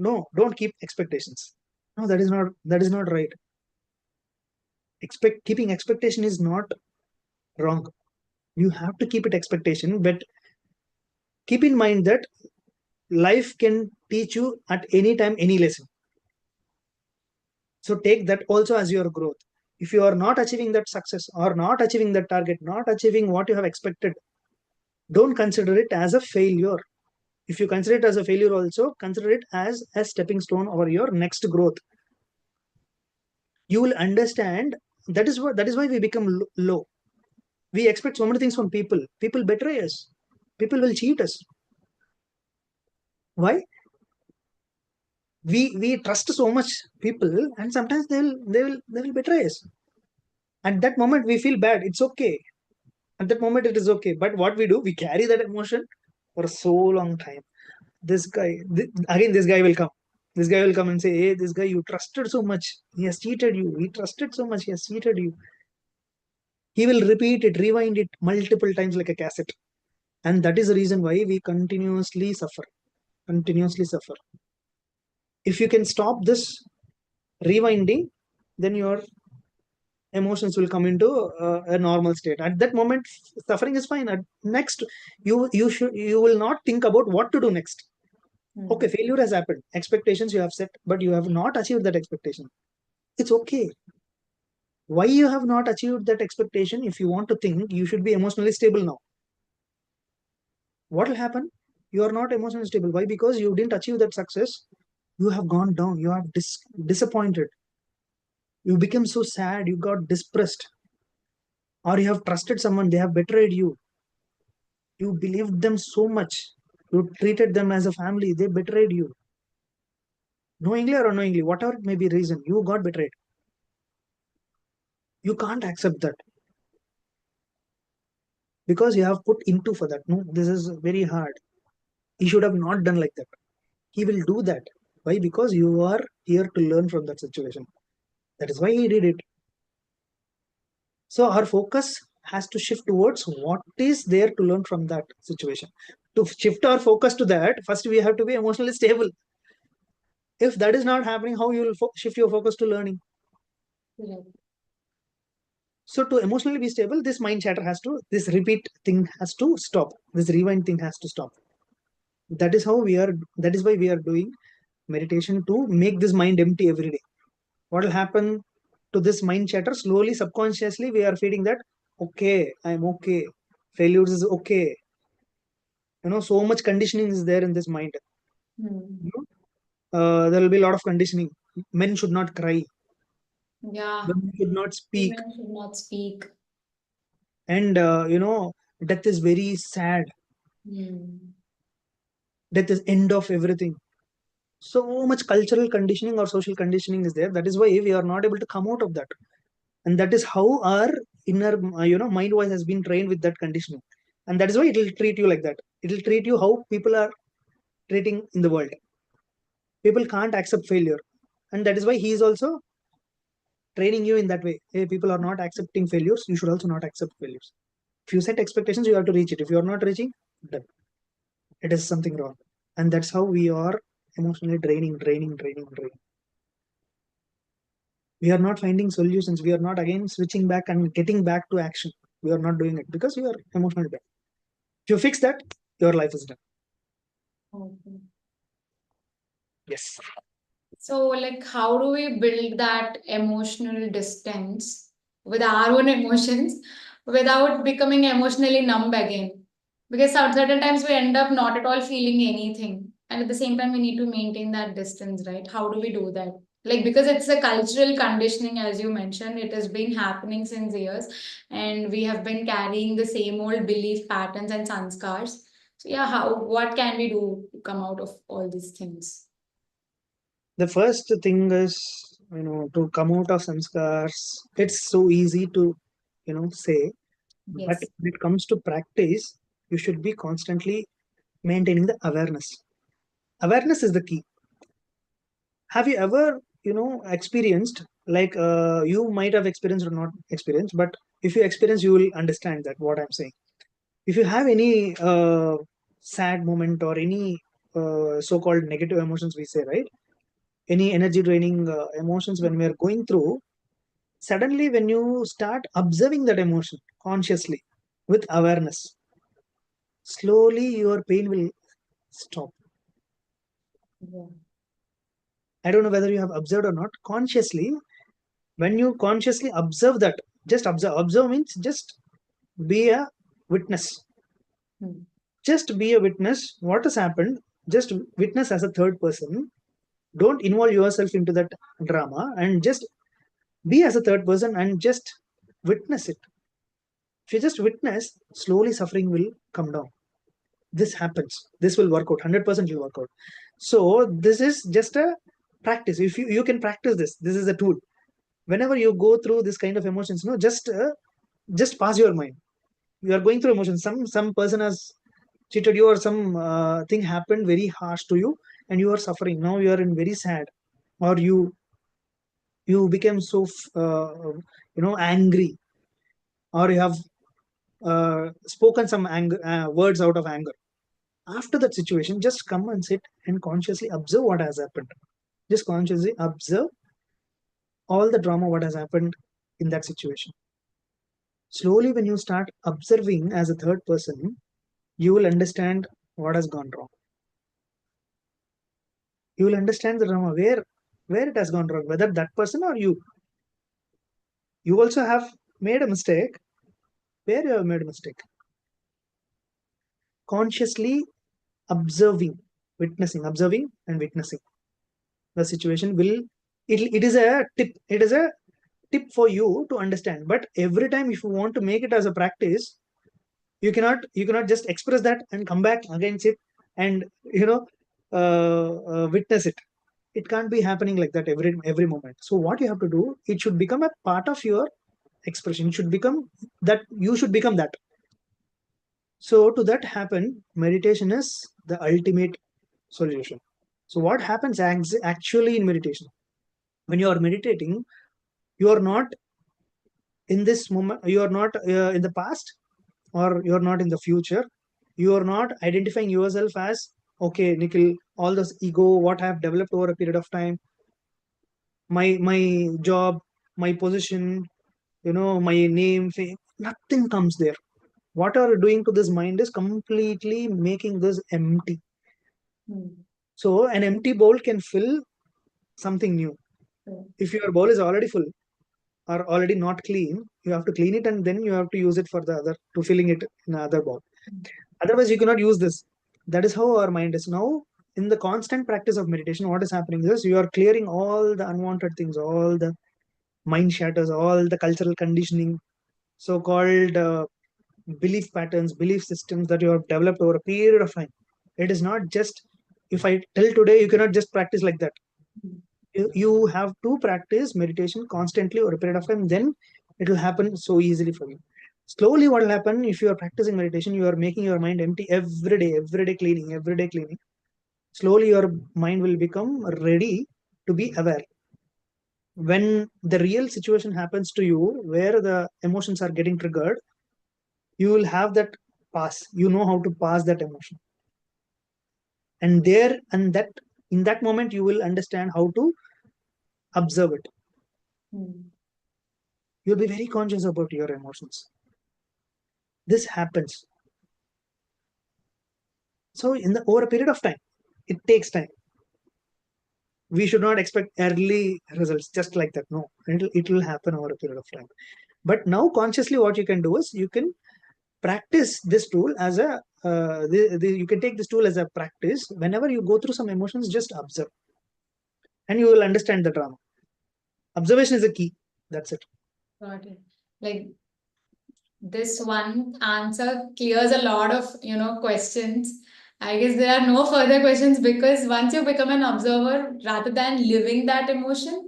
no, don't keep expectations. No, that is not right. Keeping expectation is not wrong. You have to keep it expectation, but keep in mind that life can teach you at any time any lesson. So take that also as your growth. If you are not achieving that success or not achieving that target, not achieving what you have expected, don't consider it as a failure. If you consider it as a failure, also consider it as a stepping stone or your next growth. You will understand that is why we become low. We expect so many things from people. People betray us. People will cheat us. Why? We trust so much people, and sometimes they will betray us. At that moment we feel bad. It's okay. At that moment it is okay, but what we do, we carry that emotion for so long time. Again this guy will come. This guy will come and say, hey, this guy you trusted so much, he has cheated you. He trusted so much, he has cheated you. He will repeat it, rewind it multiple times like a cassette. And that is the reason why we continuously suffer. If you can stop this rewinding, then your emotions will come into a normal state. At that moment suffering is fine. At next, you will not think about what to do next. Okay, failure has happened, expectations you have set, but you have not achieved that expectation. It's okay. Why you have not achieved that expectation? If you want to think, you should be emotionally stable now. What will happen? you are not emotionally stable. Why? Because you didn't achieve that success. You have gone down. You are disappointed. You became so sad. You got depressed. Or you have trusted someone. They have betrayed you. You believed them so much. You treated them as a family. They betrayed you. Knowingly or unknowingly, whatever it may be reason, you got betrayed. You can't accept that because you have put into for that. No, this is very hard. He should have not done like that. He will do that. Why? Because you are here to learn from that situation. That is why he did it. So our focus has to shift towards what is there to learn from that situation. To shift our focus to that, first we have to be emotionally stable. If that is not happening, how you will shift your focus to learning? Right. So to emotionally be stable, this mind chatter has to, this repeat thing has to stop. This rewind thing has to stop. That is how we are. That is why we are doing meditation to make this mind empty every day. What will happen to this mind chatter? Slowly, subconsciously, we are feeding that. Okay, I'm okay. Failures is okay. So much conditioning is there in this mind. Hmm. There will be a lot of conditioning. Men should not cry. Yeah. Women should not speak. Women should not speak. And death is very sad. Hmm. Death is end of everything. So much cultural conditioning or social conditioning is there. That is why we are not able to come out of that. And that is how our inner mind voice has been trained with that conditioning. And that is why it will treat you like that. It will treat you how people are treating in the world. People can't accept failure, and that is why he is also training you in that way. Hey, people are not accepting failures, you should also not accept failures. If you set expectations, you have to reach it. If you are not reaching, then it is something wrong. And that's how we are emotionally draining. We are not finding solutions. We are not again switching back and getting back to action. We are not doing it because we are emotionally bad. If you fix that, your life is done. Okay. Yes. So, like, how do we build that emotional distance with our own emotions without becoming emotionally numb again? Because certain times we end up not at all feeling anything. And at the same time, we need to maintain that distance, right? How do we do that? Like, because it's a cultural conditioning, as you mentioned, it has been happening since years, and we have been carrying the same old belief patterns and sanskars. So, yeah, what can we do to come out of all these things? The first thing is, to come out of samskars. It's so easy to, say, but Yes. when it comes to practice, you should be constantly maintaining the awareness. Awareness is the key. Have you ever, experienced, like, you might have experienced or not experienced, but if you experience, you will understand that what I'm saying. If you have any sad moment or any so-called negative emotions, we say, right? Any energy draining emotions when we are going through, suddenly when you start observing that emotion consciously with awareness, slowly your pain will stop. Yeah. I don't know whether you have observed or not. Consciously, when you consciously observe that, just observe. Observe means just be a witness. Hmm. Just be a witness. What has happened? Just witness as a third person. Don't involve yourself into that drama and just be as a third person and just witness it. If you just witness, slowly suffering will come down. This happens. This will work out. 100% will work out. So this is just a practice. If you can practice this, this is a tool. Whenever you go through this kind of emotions, just pass your mind. You are going through emotions. Some person has cheated you or some thing happened very harsh to you, and you are suffering. Now you are in very sad, or you became so angry, or you have spoken some anger words out of anger. After that situation, just come and sit and consciously observe what has happened. Just consciously observe all the drama what has happened in that situation. Slowly, when you start observing as a third person, you will understand what has gone wrong. You will understand the drama where it has gone wrong, whether that person or you. You also have made a mistake. Where you have made a mistake, consciously observing, observing and witnessing the situation will, it is a tip. It is a tip for you to understand. But every time, if you want to make it as a practice, you cannot just express that and come back against it and witness it. It can't be happening like that every moment. So what you have to do, it should become a part of your expression. It should become that, you should become that. So to that happen, meditation is the ultimate solution. So what happens actually in meditation, when you are meditating, you are not in this moment, you are not in the past, or you are not in the future. You are not identifying yourself as, okay, Nikhil, all this ego what I have developed over a period of time, my job, my position, my name, fame, nothing comes there. What are you doing to this mind is completely making this empty. So an empty bowl can fill something new. If your bowl is already full or already not clean, you have to clean it and then you have to use it for the other, to filling it in another bowl. Otherwise you cannot use this. That is how our mind is now. In the constant practice of meditation, what is happening is you are clearing all the unwanted things, all the mind shatters, all the cultural conditioning, so-called belief patterns, belief systems that you have developed over a period of time. It is not just, if I tell today, you cannot just practice like that. You have to practice meditation constantly over a period of time, then it will happen so easily for you. Slowly what will happen, if you are practicing meditation, you are making your mind empty every day cleaning, every day cleaning. Slowly your mind will become ready to be aware. When the real situation happens to you where the emotions are getting triggered, you will have that pass, you know how to pass that emotion. And there, and that, in that moment you will understand how to observe it. You'll be very conscious about your emotions. This happens. So in the over a period of time, it takes time. We should not expect early results just like that. No, it will happen over a period of time. But now consciously what you can do is you can practice this tool as a you can take this tool as a practice. Whenever you go through some emotions, just observe and you will understand the drama. Observation is the key. That's it. Got it. Like, this one answer clears a lot of questions. I guess there are no further questions, because once you become an observer, rather than living that emotion,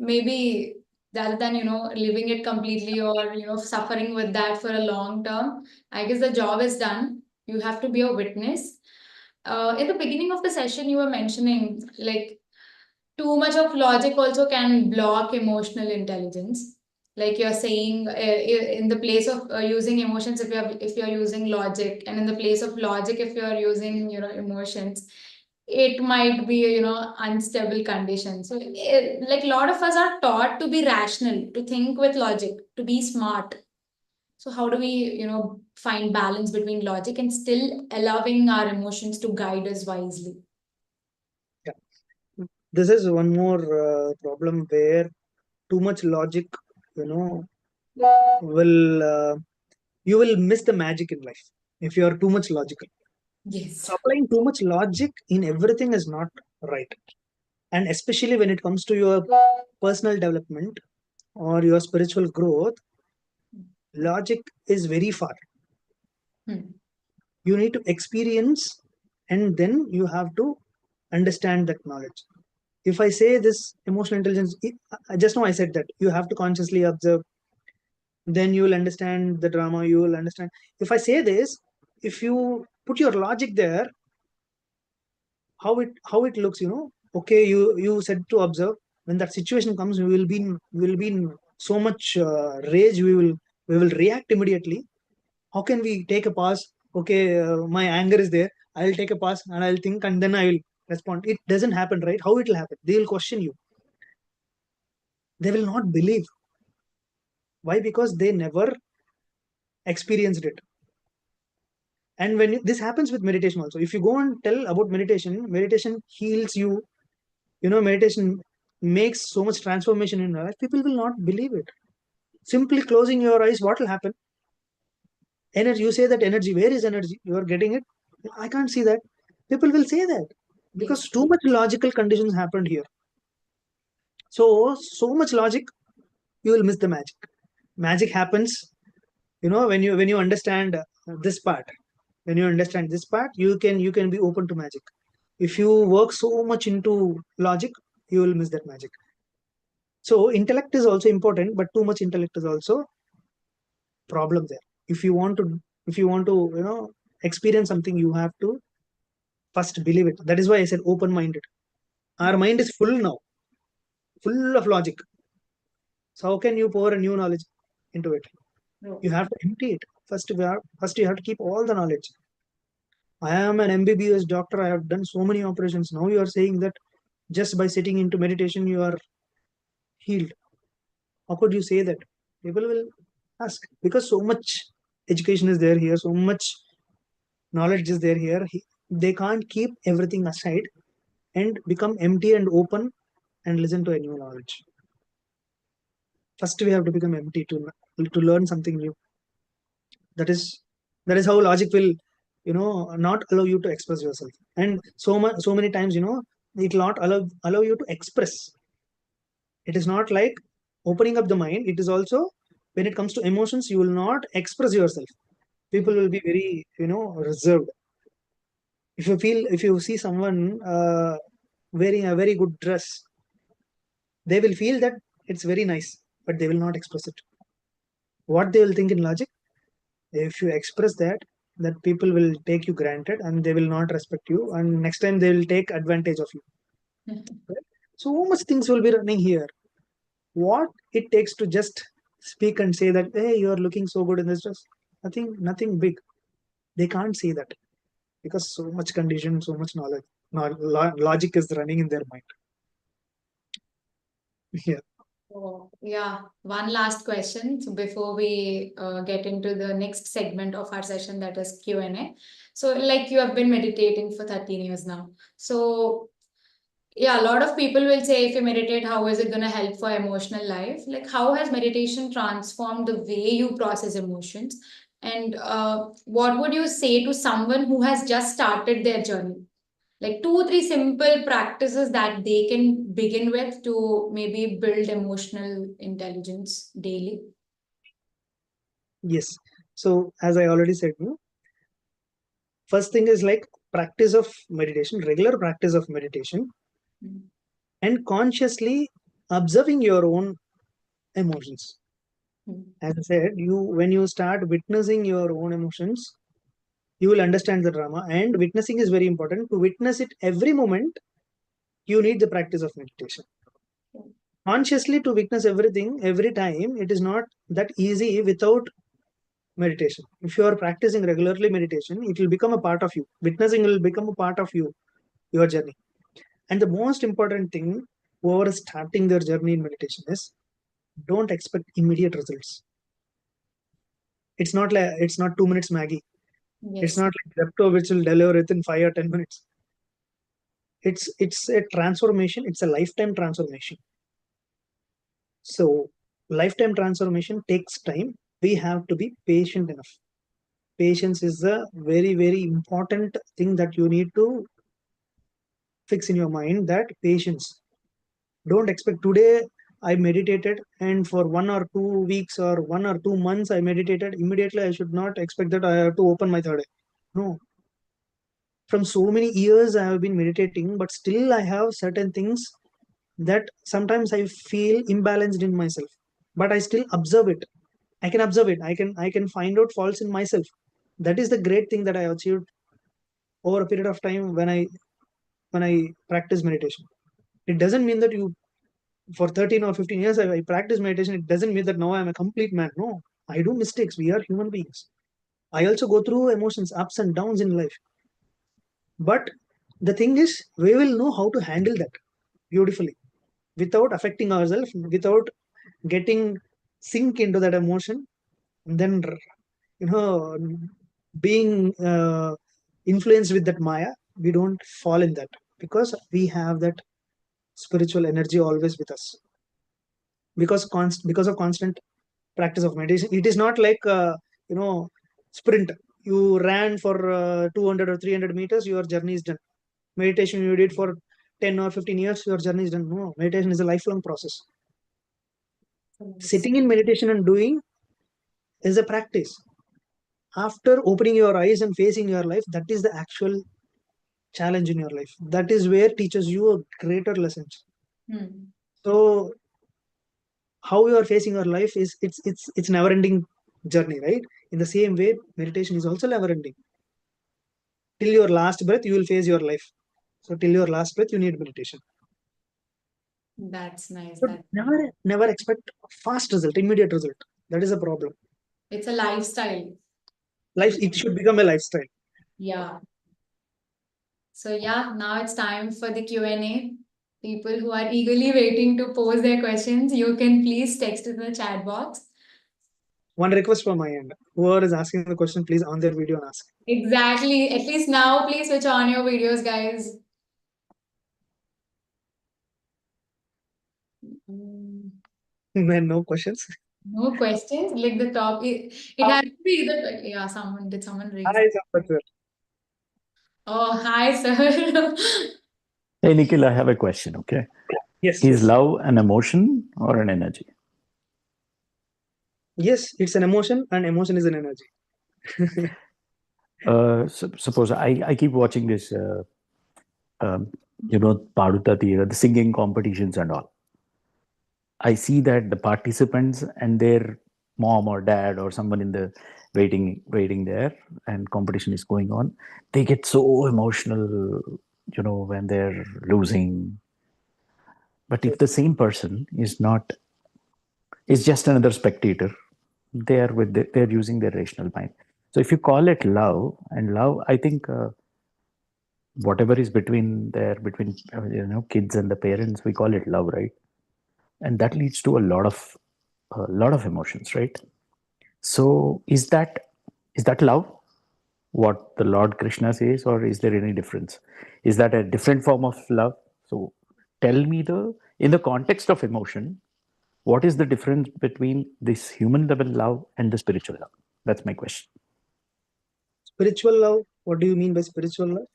maybe rather than living it completely, or suffering with that for a long term, I guess the job is done. You have to be a witness. In the beginning of the session, you were mentioning, like, too much of logic also can block emotional intelligence. Like you're saying, in the place of using emotions, if you're using logic, and in the place of logic, if you're using emotions, it might be unstable condition. So like, a lot of us are taught to be rational, to think with logic, to be smart. So how do we find balance between logic and still allowing our emotions to guide us wisely? This is one more problem where too much logic, you know, will you will miss the magic in life if you are too much logical. Yes. So applying too much logic in everything is not right, and especially when it comes to your personal development or your spiritual growth, logic is very far. You need to experience, and then you have to understand that knowledge. If I say this emotional intelligence, just now I said that you have to consciously observe, then you will understand the drama, you will understand. If I say this, if you put your logic there, how it looks, okay, you said to observe. When that situation comes, we will be in so much rage, we will react immediately. How can we take a pause? Okay, my anger is there, I'll take a pause and I'll think and then I will respond. It doesn't happen, right? How it will happen? They will question you. They will not believe. Why? Because they never experienced it. And when this happens with meditation also, if you go and tell about meditation, meditation heals you, meditation makes so much transformation in your life, people will not believe it. Simply closing your eyes, what will happen? Energy, you say that energy, where is energy? You are getting it. I can't see that. People will say that because too much logical conditions happened here. So much logic, you will miss the magic. Magic happens, when you understand this part. When you understand this part, you can be open to magic. If you work so much into logic, you will miss that magic. So intellect is also important, but too much intellect is also problem there. If you want to experience something, you have to first believe it. That is why I said open minded. Our mind is full now, full of logic. So how can you pour a new knowledge into it? You have to empty it. First you have to keep all the knowledge. I am an MBBS doctor. I have done so many operations. Now you are saying that just by sitting into meditation you are healed. How could you say that? People will ask because so much education is there here, so much knowledge is there here. They can't keep everything aside and become empty and open and listen to a new knowledge. First, we have to become empty to learn something new. That is how logic will, not allow you to express yourself. And so many times, it will not allow you to express. It is not like opening up the mind. It is also when it comes to emotions, you will not express yourself. People will be very, reserved. If you see someone wearing a very good dress, they will feel that it's very nice, but they will not express it. What they will think in logic, if you express that people will take you granted and they will not respect you, and next time they will take advantage of you. Right? So much things will be running here. What it takes to just speak and say that, hey, you are looking so good in this dress. Nothing big. They can't say that because so much condition, so much knowledge, logic is running in their mind. Yeah. Oh, yeah. One last question. So before we get into the next segment of our session, that is Q&A. So like you have been meditating for 13 years now. So yeah, a lot of people will say if you meditate, how is it going to help for emotional life? Like how has meditation transformed the way you process emotions? And what would you say to someone who has just started their journey? Like 2 3 simple practices that they can begin with to maybe build emotional intelligence daily. Yes. So as I already said, first thing is like practice of meditation, regular practice of meditation, and consciously observing your own emotions. As I said, when you start witnessing your own emotions, you will understand the drama. And witnessing is very important. To witness it every moment, you need the practice of meditation. Consciously to witness everything every time, it is not that easy without meditation. If you are practicing regularly meditation, it will become a part of you. Witnessing will become a part of your journey. And the most important thing, whoever is starting their journey in meditation, is don't expect immediate results. It's not 2 minutes Maggie. It's Yes. not like Zepto which will deliver within 5 or 10 minutes. It's a transformation. It's a lifetime transformation. So lifetime transformation takes time. We have to be patient enough. Patience is a very, very important thing that you need to fix in your mind. That patience. Don't expect today I meditated and for 1 or 2 weeks or 1 or 2 months I meditated. Immediately I should not expect that I have to open my third eye. No. From so many years I have been meditating, but still I have certain things that sometimes I feel imbalanced in myself. But I still observe it. I can observe it. I can find out faults in myself. That is the great thing that I achieved over a period of time when I practice meditation. It doesn't mean that you for 13 or 15 years I practice meditation. It doesn't mean that now I'm a complete man. No, I do mistakes. We are human beings. I also go through emotions, ups and downs in life. But the thing is, we will know how to handle that beautifully without affecting ourselves, without getting sink into that emotion, and then you know being influenced with that maya. We don't fall in that because we have that spiritual energy always with us. Because of constant practice of meditation, it is not like you know sprint. you ran for 200 or 300 meters, your journey is done. Meditation you did for 10 or 15 years, your journey is done. No, meditation is a lifelong process. Sitting in meditation and doing is a practice. After opening your eyes and facing your life, that is the actual challenge in your life. That is where teaches you a greater lessons. So how you are facing your life is it's never ending journey, right? In the same way, meditation is also never ending. Till your last breath, you will face your life. So till your last breath, you need meditation. That's nice. But never expect fast result, immediate result. That is a problem. It's a lifestyle. Life, it should become a lifestyle. Yeah. So yeah, now it's time for the Q&A. People who are eagerly waiting to pose their questions, you can please text in the chat box. One request from my end. Whoever is asking the question, please on their video and ask. Exactly. At least now, please switch on your videos, guys. Then no questions. No questions. Like the top, it has to be either. Yeah, did someone raise? Hi, Sampath sir. Oh, hi, sir. Hey, Nikhil, I have a question, okay? Yes. Is love an emotion or an energy? Yes, it's an emotion, and emotion is an energy. Suppose I keep watching this, Paduta theater, the singing competitions and all. I see that the participants and their mom or dad or someone in the waiting there, and competition is going on. They get so emotional, when they're losing. But if the same person is just another spectator, they're using their rational mind. So if you call it love, and love, I think whatever is between kids and the parents, we call it love, right? And that leads to a lot of emotions, right? So is that love, what the Lord Krishna says, or is there any difference? Is that a different form of love? So tell me, in the context of emotion, what is the difference between this human level love and the spiritual love? That's my question. Spiritual love, what do you mean by spiritual love?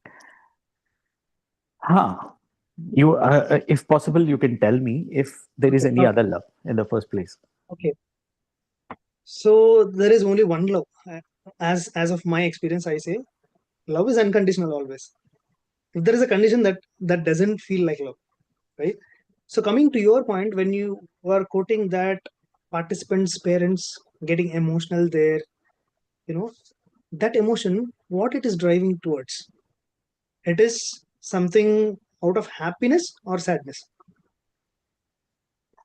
If possible, you can tell me if there is any other love in the first place. Okay. So there is only one love. As of my experience, I say love is unconditional always. If there is a condition that doesn't feel like love, right? So coming to your point, when you were quoting that participants' parents getting emotional there, that emotion, what it is driving towards, it is something out of happiness or sadness.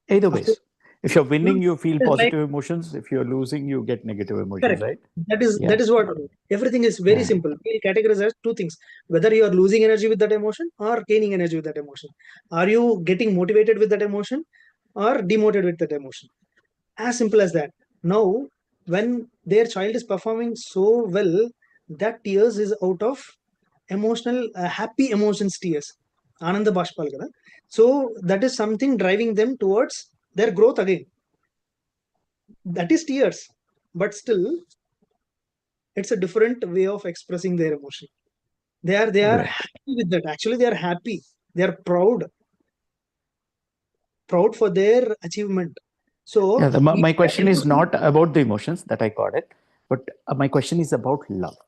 Either ways, if you're winning, you feel It's like- positive emotions. If you're losing, you get negative emotions, Correct. right? That is what everything is very Yeah. simple. We'll categorize as two things: whether you are losing energy with that emotion or gaining energy with that emotion. Are you getting motivated with that emotion or demotivated with that emotion? As simple as that. Now, when their child is performing so well, that tears is out of emotional, happy emotions tears. Ananda Bashpal kada. So that is something driving them towards their growth again. That is tears, but still it's a different way of expressing their emotion. They are Right. happy with that. Actually, they are happy. They are proud for their achievement. So Yeah, my question is not about the emotions, that I got it, but my question is about love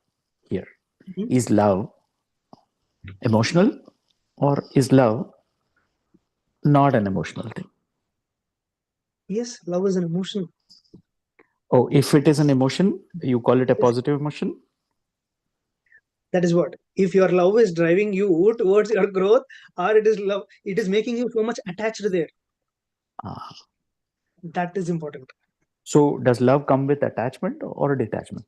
here. Mhm. Is love emotional, or is love not an emotional thing? Yes, love is an emotion. Oh, if it is an emotion, you call it a positive emotion? That is what. If your love is driving you towards your growth, or it is love, it is making you so much attached there. Ah. That is important. So does love come with attachment or detachment?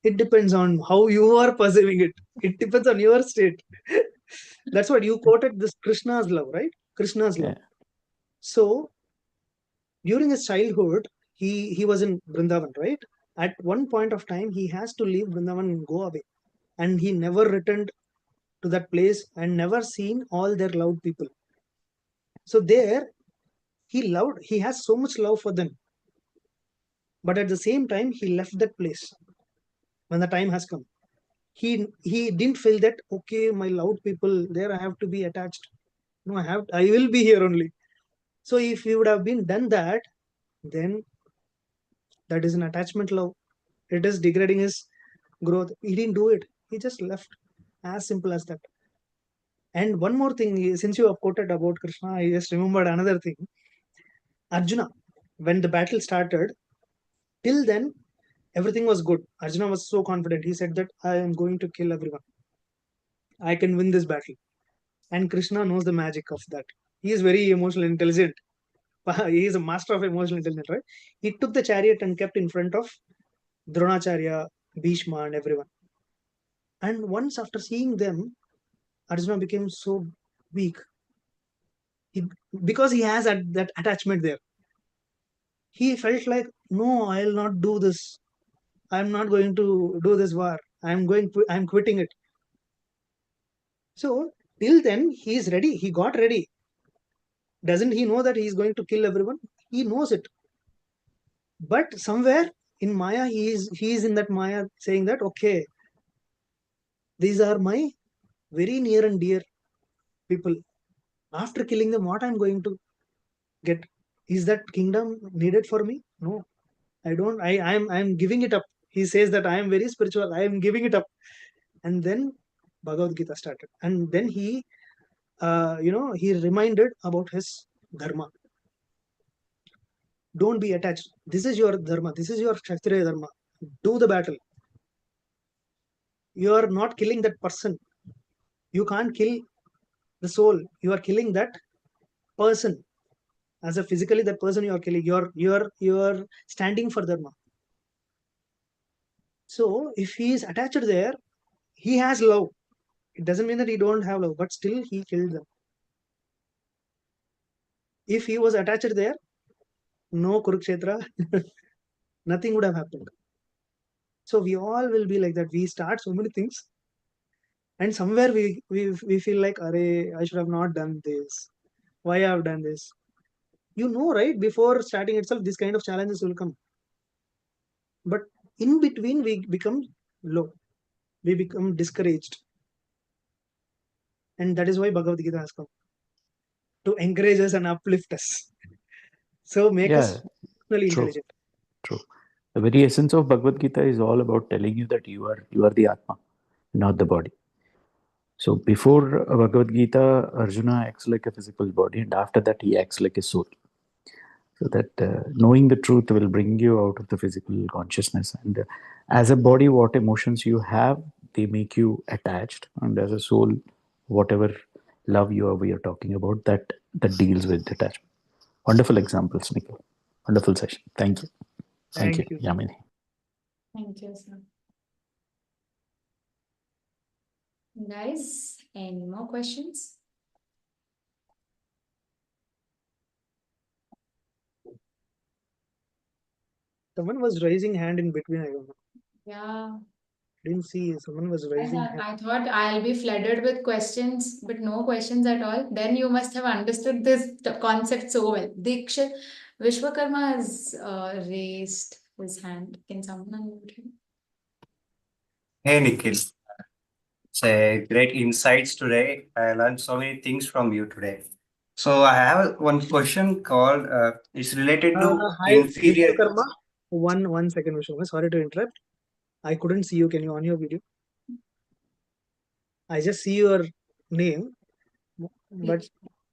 It depends on how you are perceiving it. It depends on your state. That's what you quoted this Krishna's love, right? Krishna's love. Yeah. So during his childhood, he was in Vrindavan, right? At one point of time, he has to leave Vrindavan and go away, and he never returned to that place and never seen all their loved people. So there, he has so much love for them, but at the same time, he left that place. when the time has come. He didn't feel that, okay, my loud people there, I have to be attached. No, I will be here only. So if he would have been done that, then that is an attachment love. It is degrading his growth. He didn't do it. He just left. As simple as that. And one more thing, since you have quoted about Krishna, I just remembered another thing. Arjuna, when the battle started, till then everything was good. Arjuna was so confident. He said that I am going to kill everyone. I can win this battle. And Krishna knows the magic of that. He is very emotional intelligent. He is a master of emotional intelligence, right? He took the chariot and kept in front of Dronacharya, Bhishma, and everyone. And once after seeing them, Arjuna became so weak. Because he has that attachment there. He felt like, no, I'll not do this. I'm not going to do this war. I'm quitting it. So till then, he's ready. He got ready. Doesn't he know that he's going to kill everyone? He knows it. But somewhere in Maya, he is in that Maya saying that, okay, these are my very near and dear people. After killing them, what I'm going to get? Is that kingdom needed for me? No, I don't. I'm giving it up. He says that I am very spiritual. I am giving it up. And then Bhagavad Gita started. And then he reminded about his dharma. Don't be attached. This is your dharma. This is your Kshatriya dharma. Do the battle. You are not killing that person. You can't kill the soul. You are killing that person. As a physically that person you are killing. You are standing for dharma. So if he is attached there, he has love. It doesn't mean that he don't have love, but still he killed them. If he was attached there, no Kurukshetra, nothing would have happened. So we all will be like that. We start so many things, and somewhere we feel like, Arey, I should have not done this. Why I have done this? Right? Before starting itself, this kind of challenges will come. But in between, we become low. We become discouraged. And that is why Bhagavad Gita has come to encourage us and uplift us. So make us really true. intelligent. True. The very essence of Bhagavad Gita is all about telling you that you are the Atma, not the body. So before Bhagavad Gita, Arjuna acts like a physical body, and after that he acts like a soul. So that knowing the truth will bring you out of the physical consciousness. And as a body, what emotions you have, they make you attached. And as a soul, whatever love we are talking about, that deals with detachment. Wonderful examples, Nikhil. Wonderful session. Thank you. Thank you, Yamini. Thank you, sir. Guys, any more questions? Someone was raising hand in between. I don't know. Yeah. Didn't see someone was raising hand. I thought I'll be flooded with questions, but no questions at all. Then you must have understood this concept so well. Dikshit Vishwakarma has raised his hand. Can someone unmute him? Hey Nikhil, it's a great insights today. I learned so many things from you today. So I have one question called it's related to Hi, inferior. Vishwakarma. One second, Vishwakarma. Sorry to interrupt. I couldn't see you. Can you on your video? I just see your name, but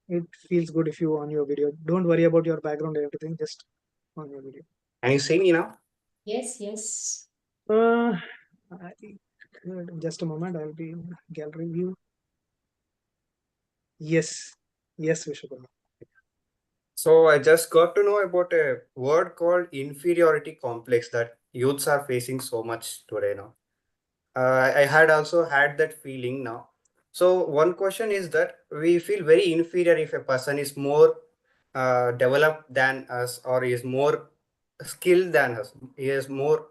it feels good if you on your video. Don't worry about your background and everything. Just on your video. Can you see me now? Yes, yes. Just a moment. I'll be in gallery view. Yes, Vishwakarma. So I just got to know about a word called inferiority complex that youths are facing so much today now. I had also had that feeling now. So one question is that we feel very inferior if a person is more developed than us or is more skilled than us. He is more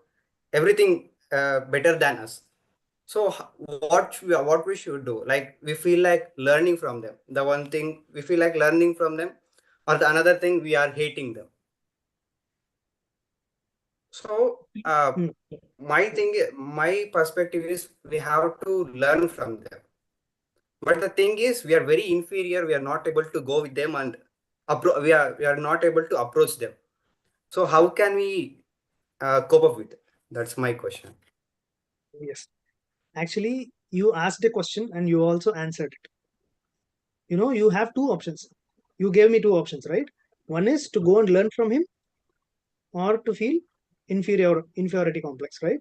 everything better than us. So what we should do? Like we feel like learning from them. The one thing we feel like learning from them, or the another thing we are hating them. So, Hmm. my perspective is we have to learn from them. But the thing is, we are very inferior. We are not able to go with them, and we are not able to approach them. So how can we cope up with it? That's my question. Yes. Actually, you asked a question and you also answered it. You have two options. You gave me two options, right? One is to go and learn from him, or to feel inferiority complex, right?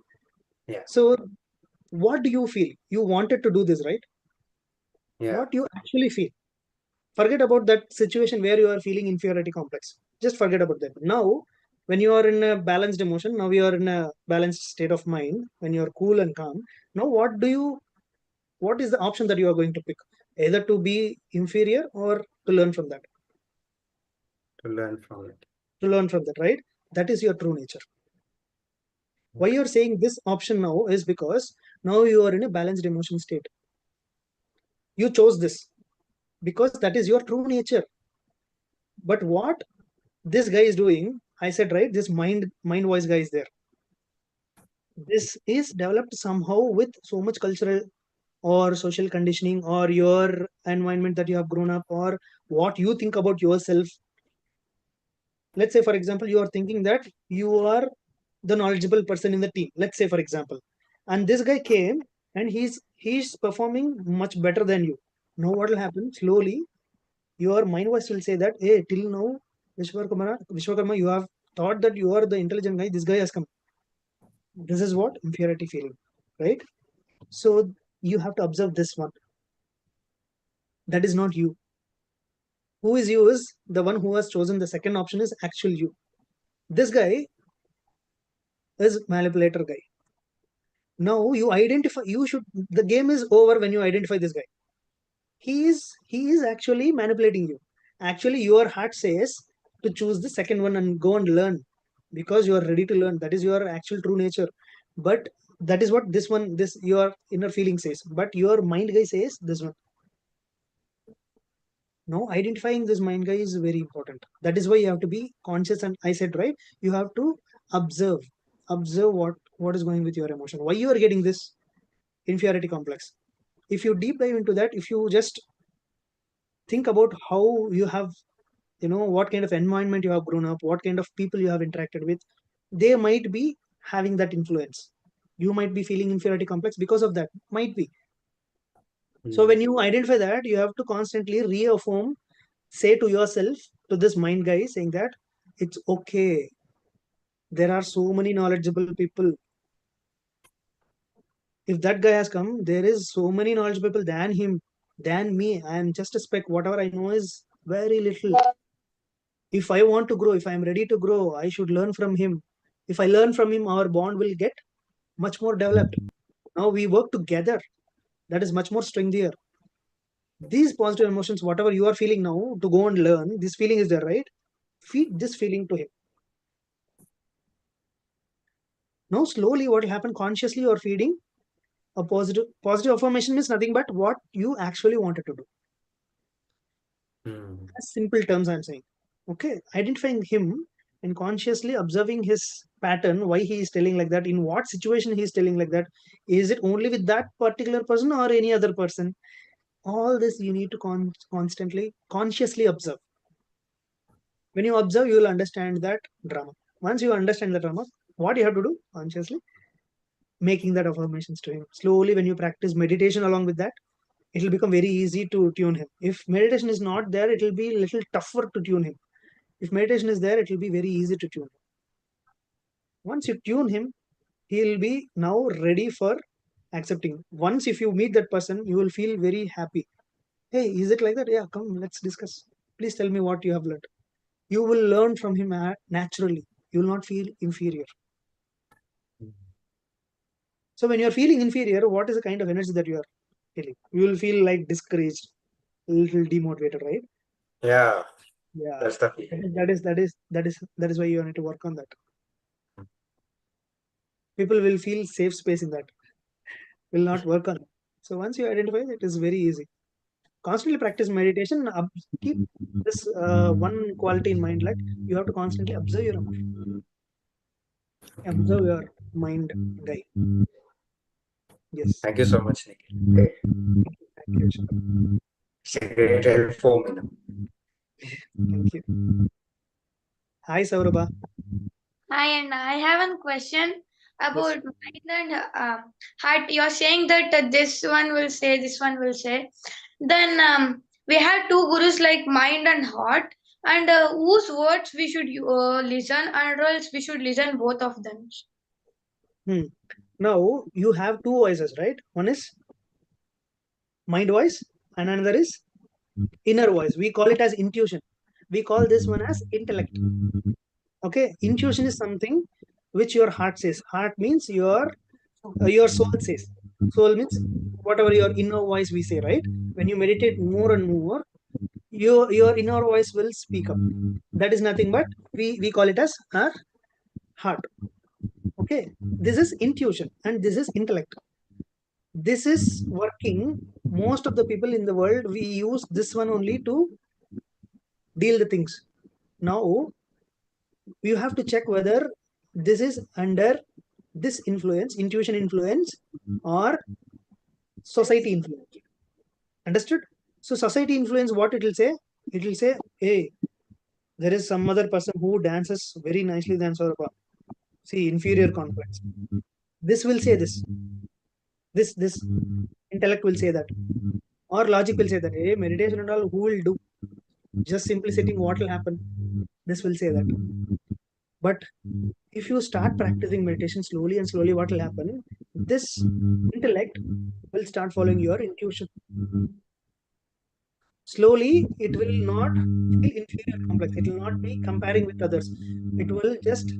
Yeah. So what do you feel? You wanted to do this, right? Yeah. What you actually feel. Forget about that situation where you are feeling inferiority complex. Just forget about that. Now, when you are in a balanced emotion, now you are in a balanced state of mind, when you are cool and calm. Now, what is the option that you are going to pick? Either to be inferior or to learn from that. To learn from it. To learn from that, right? That is your true nature. Why you're saying this option now is because now you are in a balanced emotion state. You chose this because that is your true nature. But what this guy is doing, I said, right, this mind voice guy is there. This is developed somehow with so much cultural or social conditioning, or your environment that you have grown up, or what you think about yourself. Let's say, for example, you are thinking that you are the knowledgeable person in the team, let's say, for example, and this guy came and he's performing much better than you. Now what will happen? Slowly your mind voice will say that, hey, till now, Vishwakarma, you have thought that you are the intelligent guy. This guy has come. This is what inferiority feeling, right? So you have to observe this one. That is not you. Who is you is the one who has chosen the second option is actual you. This guy is manipulator guy. Now you identify. You should. The game is over when you identify this guy. He is actually manipulating you. Actually, your heart says to choose the second one and go and learn because you are ready to learn. That is your actual true nature. But that is what this your inner feeling says. But your mind guy says this one. Now, identifying this mind guy is very important. That is why you have to be conscious. And I said, right, you have to observe, observe what is going with your emotion. Why you are getting this inferiority complex. If you deep dive into that, if you just think about how you have, what kind of environment you have grown up, what kind of people you have interacted with, they might be having that influence. You might be feeling inferiority complex because of that. Might be. So when you identify that, you have to constantly reaffirm, say to yourself, to this mind guy, saying that it's okay. There are so many knowledgeable people. If that guy has come, there is so many knowledgeable people than him, than me. I am just a speck. Whatever I know is very little. If I want to grow, if I am ready to grow, I should learn from him. If I learn from him, our bond will get much more developed. Now we work together. That is much more strengthier. These positive emotions, whatever you are feeling now, to go and learn, this feeling is there, right? Feed this feeling to him. Now slowly what will happen, consciously you are feeding a positive affirmation means nothing but what you actually wanted to do. As simple terms I'm saying. Okay, identifying him and consciously observing his pattern, why he is telling like that, in what situation he is telling like that. Is it only with that particular person or any other person? All this you need to constantly consciously observe. When you observe, you will understand that drama. Once you understand the drama, what you have to do consciously, making that affirmations to him. Slowly, when you practice meditation along with that, it will become very easy to tune him. If meditation is not there, it will be a little tougher to tune him. If meditation is there, it will be very easy to tune him. Once you tune him, he will be now ready for accepting. Once if you meet that person, you will feel very happy. Hey, is it like that? Yeah, come, let's discuss. Please tell me what you have learned. You will learn from him naturally. You will not feel inferior. So when you are feeling inferior, what is the kind of energy that you are feeling? You will feel like discouraged, a little demotivated, right? Yeah, Yeah. that's the feeling. That is why you need to work on that. People will feel safe space in that. Will not work on it. So once you identify, it is very easy. Constantly practice meditation. Keep this one quality in mind. Like you have to constantly observe your emotion. Observe your mind, guy. Yes. Thank you so much, Nikhil. Thank you. Vishnu. It's a great help for me now. Thank you. Hi, Saurabha. Hi, and I have a question Yes. about mind and heart. You're saying that this one will say, this one will say. Then we have two gurus like mind and heart, and whose words we should listen, and else we should listen both of them. Now you have two voices, right? One is mind voice, and another is inner voice. We call it as intuition. We call this one as intellect. Okay, intuition is something which your heart says. Heart means your soul says. Soul means whatever your inner voice we say, right? When you meditate more and more, your inner voice will speak up. That is nothing but we call it as our heart. Okay, this is intuition and this is intellect. This is working. Most of the people in the world, we use this one only to deal the things. Now you have to check whether this is under this influence, intuition influence, or society influence. Understood? So society influence, what it will say? It will say, hey, there is some other person who dances very nicely than Saurabha. See, inferior complex. This will say this. This intellect will say that. Or logic will say that, hey, meditation and all, who will do? Just simply sitting, what will happen? This will say that. But if you start practicing meditation slowly and slowly, what will happen? This intellect will start following your intuition. Slowly, it will not feel inferior complex. It will not be comparing with others. It will just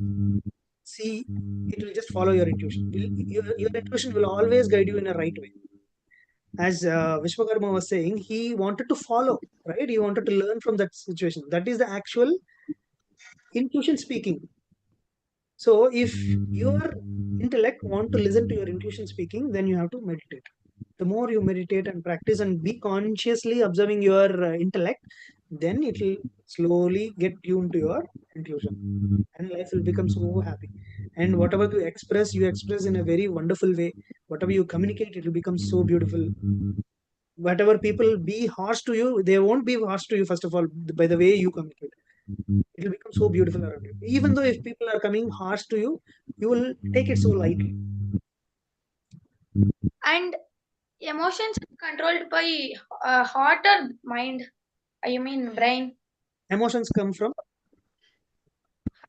see, it will just follow your intuition. Your intuition will always guide you in a right way. As Vishwakarma was saying, he wanted to follow, right? He wanted to learn from that situation. That is the actual intuition speaking. So if your intellect want to listen to your intuition speaking, then you have to meditate. The more you meditate and practice and be consciously observing your intellect, then it will slowly get tuned to your intuition, and life will become so happy. And whatever you express in a very wonderful way. Whatever you communicate, it will become so beautiful. Whatever people be harsh to you, they won't be harsh to you, first of all, by the way you communicate. It will become so beautiful around you. Even though if people are coming harsh to you, you will take it so lightly. And emotions are controlled by heart or mind. You mean brain? Emotions come from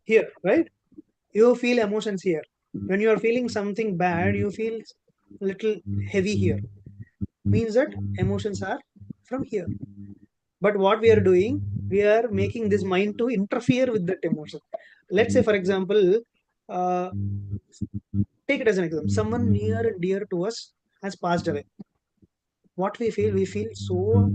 here, right? You feel emotions here. When you are feeling something bad, you feel little heavy here. Means that emotions are from here. But what we are doing, we are making this mind to interfere with that emotion. Let's say, for example, uh, take it as an example. Someone near and dear to us has passed away. What we feel so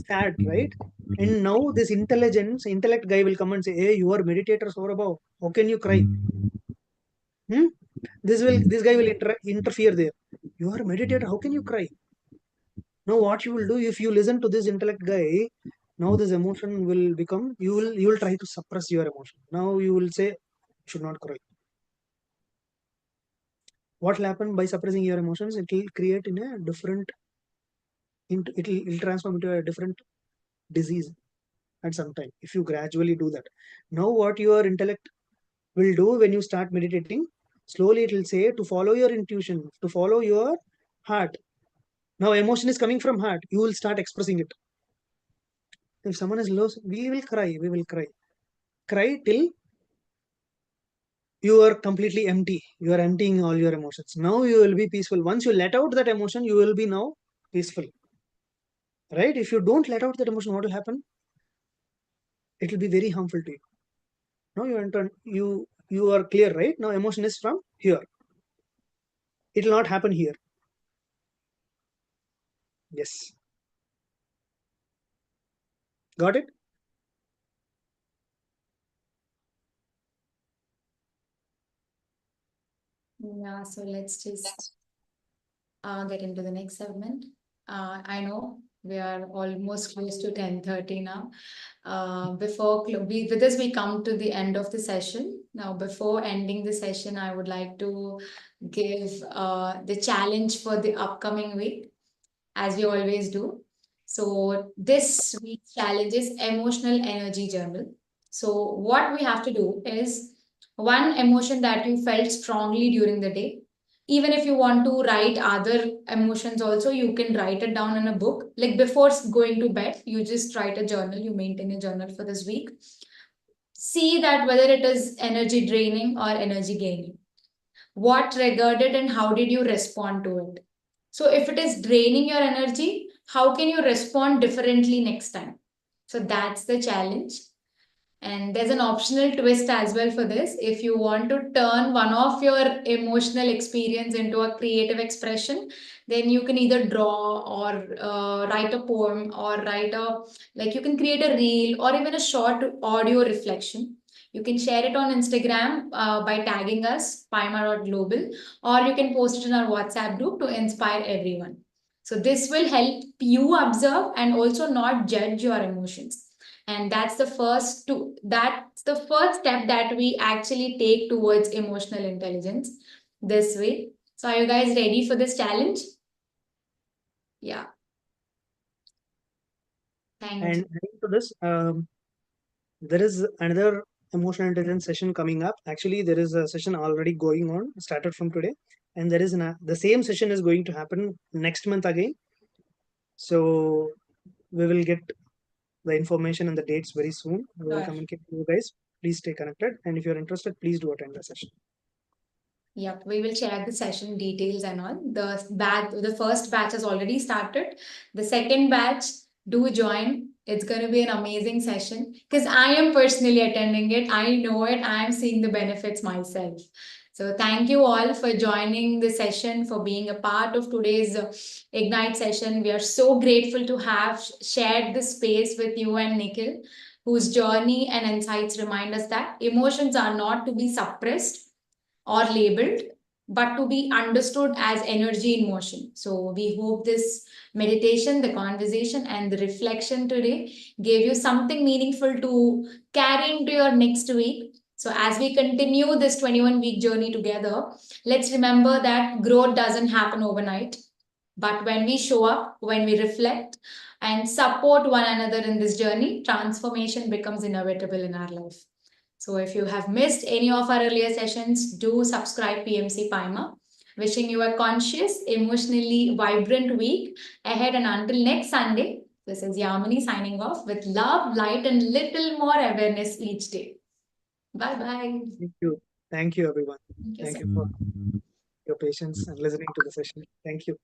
sad, right? And now this intellect guy will come and say, hey, you are meditator, Saurabha. How can you cry? Hmm? This guy will interfere there. You are a meditator, how can you cry? Now what you will do, if you listen to this intellect guy, now this emotion will become, you will try to suppress your emotion. Now you will say, you should not cry. What will happen by suppressing your emotions? It will create in a different, it'll transform into a different disease at some time, if you gradually do that. Now what your intellect will do when you start meditating, slowly it will say to follow your intuition, to follow your heart. Now emotion is coming from heart, you will start expressing it. If someone is low, we will cry till you are completely empty. You are emptying all your emotions. Now you will be peaceful. Once you let out that emotion, you will be now peaceful, right? If you don't let out that emotion, what will happen? It will be very harmful to you. Now you are clear, right? Now emotion is from here, it will not happen here. Yes, got it. Yeah, so let's just get into the next segment. I know we are almost close to 10:30 now. With this, we come to the end of the session. Now, before ending the session, I would like to give the challenge for the upcoming week, as we always do. So, this week's challenge is emotional energy journal. So, what we have to do is one emotion that you felt strongly during the day. Even if you want to write other emotions, also, you can write it down in a book. Like before going to bed, you just write a journal, you maintain a journal for this week. See that whether it is energy draining or energy gaining. What triggered it and how did you respond to it? So, if it is draining your energy, how can you respond differently next time? So, that's the challenge. And there's an optional twist as well for this. If you want to turn one of your emotional experience into a creative expression, then you can either draw or write a poem or you can create a reel or even a short audio reflection. You can share it on Instagram by tagging us, paima.global, or you can post it in our WhatsApp group to inspire everyone. So this will help you observe and also not judge your emotions. And that's the first step that we actually take towards emotional intelligence this way. So are you guys ready for this challenge? Yeah. Thank And you. adding to this, there is another emotional intelligence session coming up. Actually, there is a session already going on, started from today, and there is the same session is going to happen next month again. So we will get the information and the dates very soon. We will Sure. communicate to you guys. Please stay connected, and if you're interested, please do attend the session. Yep, we will share the session details and all. The first batch has already started. The second batch, do join. It's going to be an amazing session because I am personally attending it. I know it. I am seeing the benefits myself. So thank you all for joining the session, for being a part of today's Ignite session. We are so grateful to have shared this space with you and Nikhil, whose journey and insights remind us that emotions are not to be suppressed or labeled, but to be understood as energy in motion. So, we hope this meditation, the conversation, and the reflection today gave you something meaningful to carry into your next week. So, as we continue this 21-week journey together, let's remember that growth doesn't happen overnight. But when we show up, when we reflect and support one another in this journey, transformation becomes inevitable in our life. So if you have missed any of our earlier sessions, do subscribe PMC Paima. Wishing you a conscious, emotionally vibrant week ahead, and until next Sunday, this is Yamini signing off with love, light, and little more awareness each day. Bye-bye. Thank you. Thank you, everyone. Thank you, Thank sir. you for your patience and listening to the session. Thank you.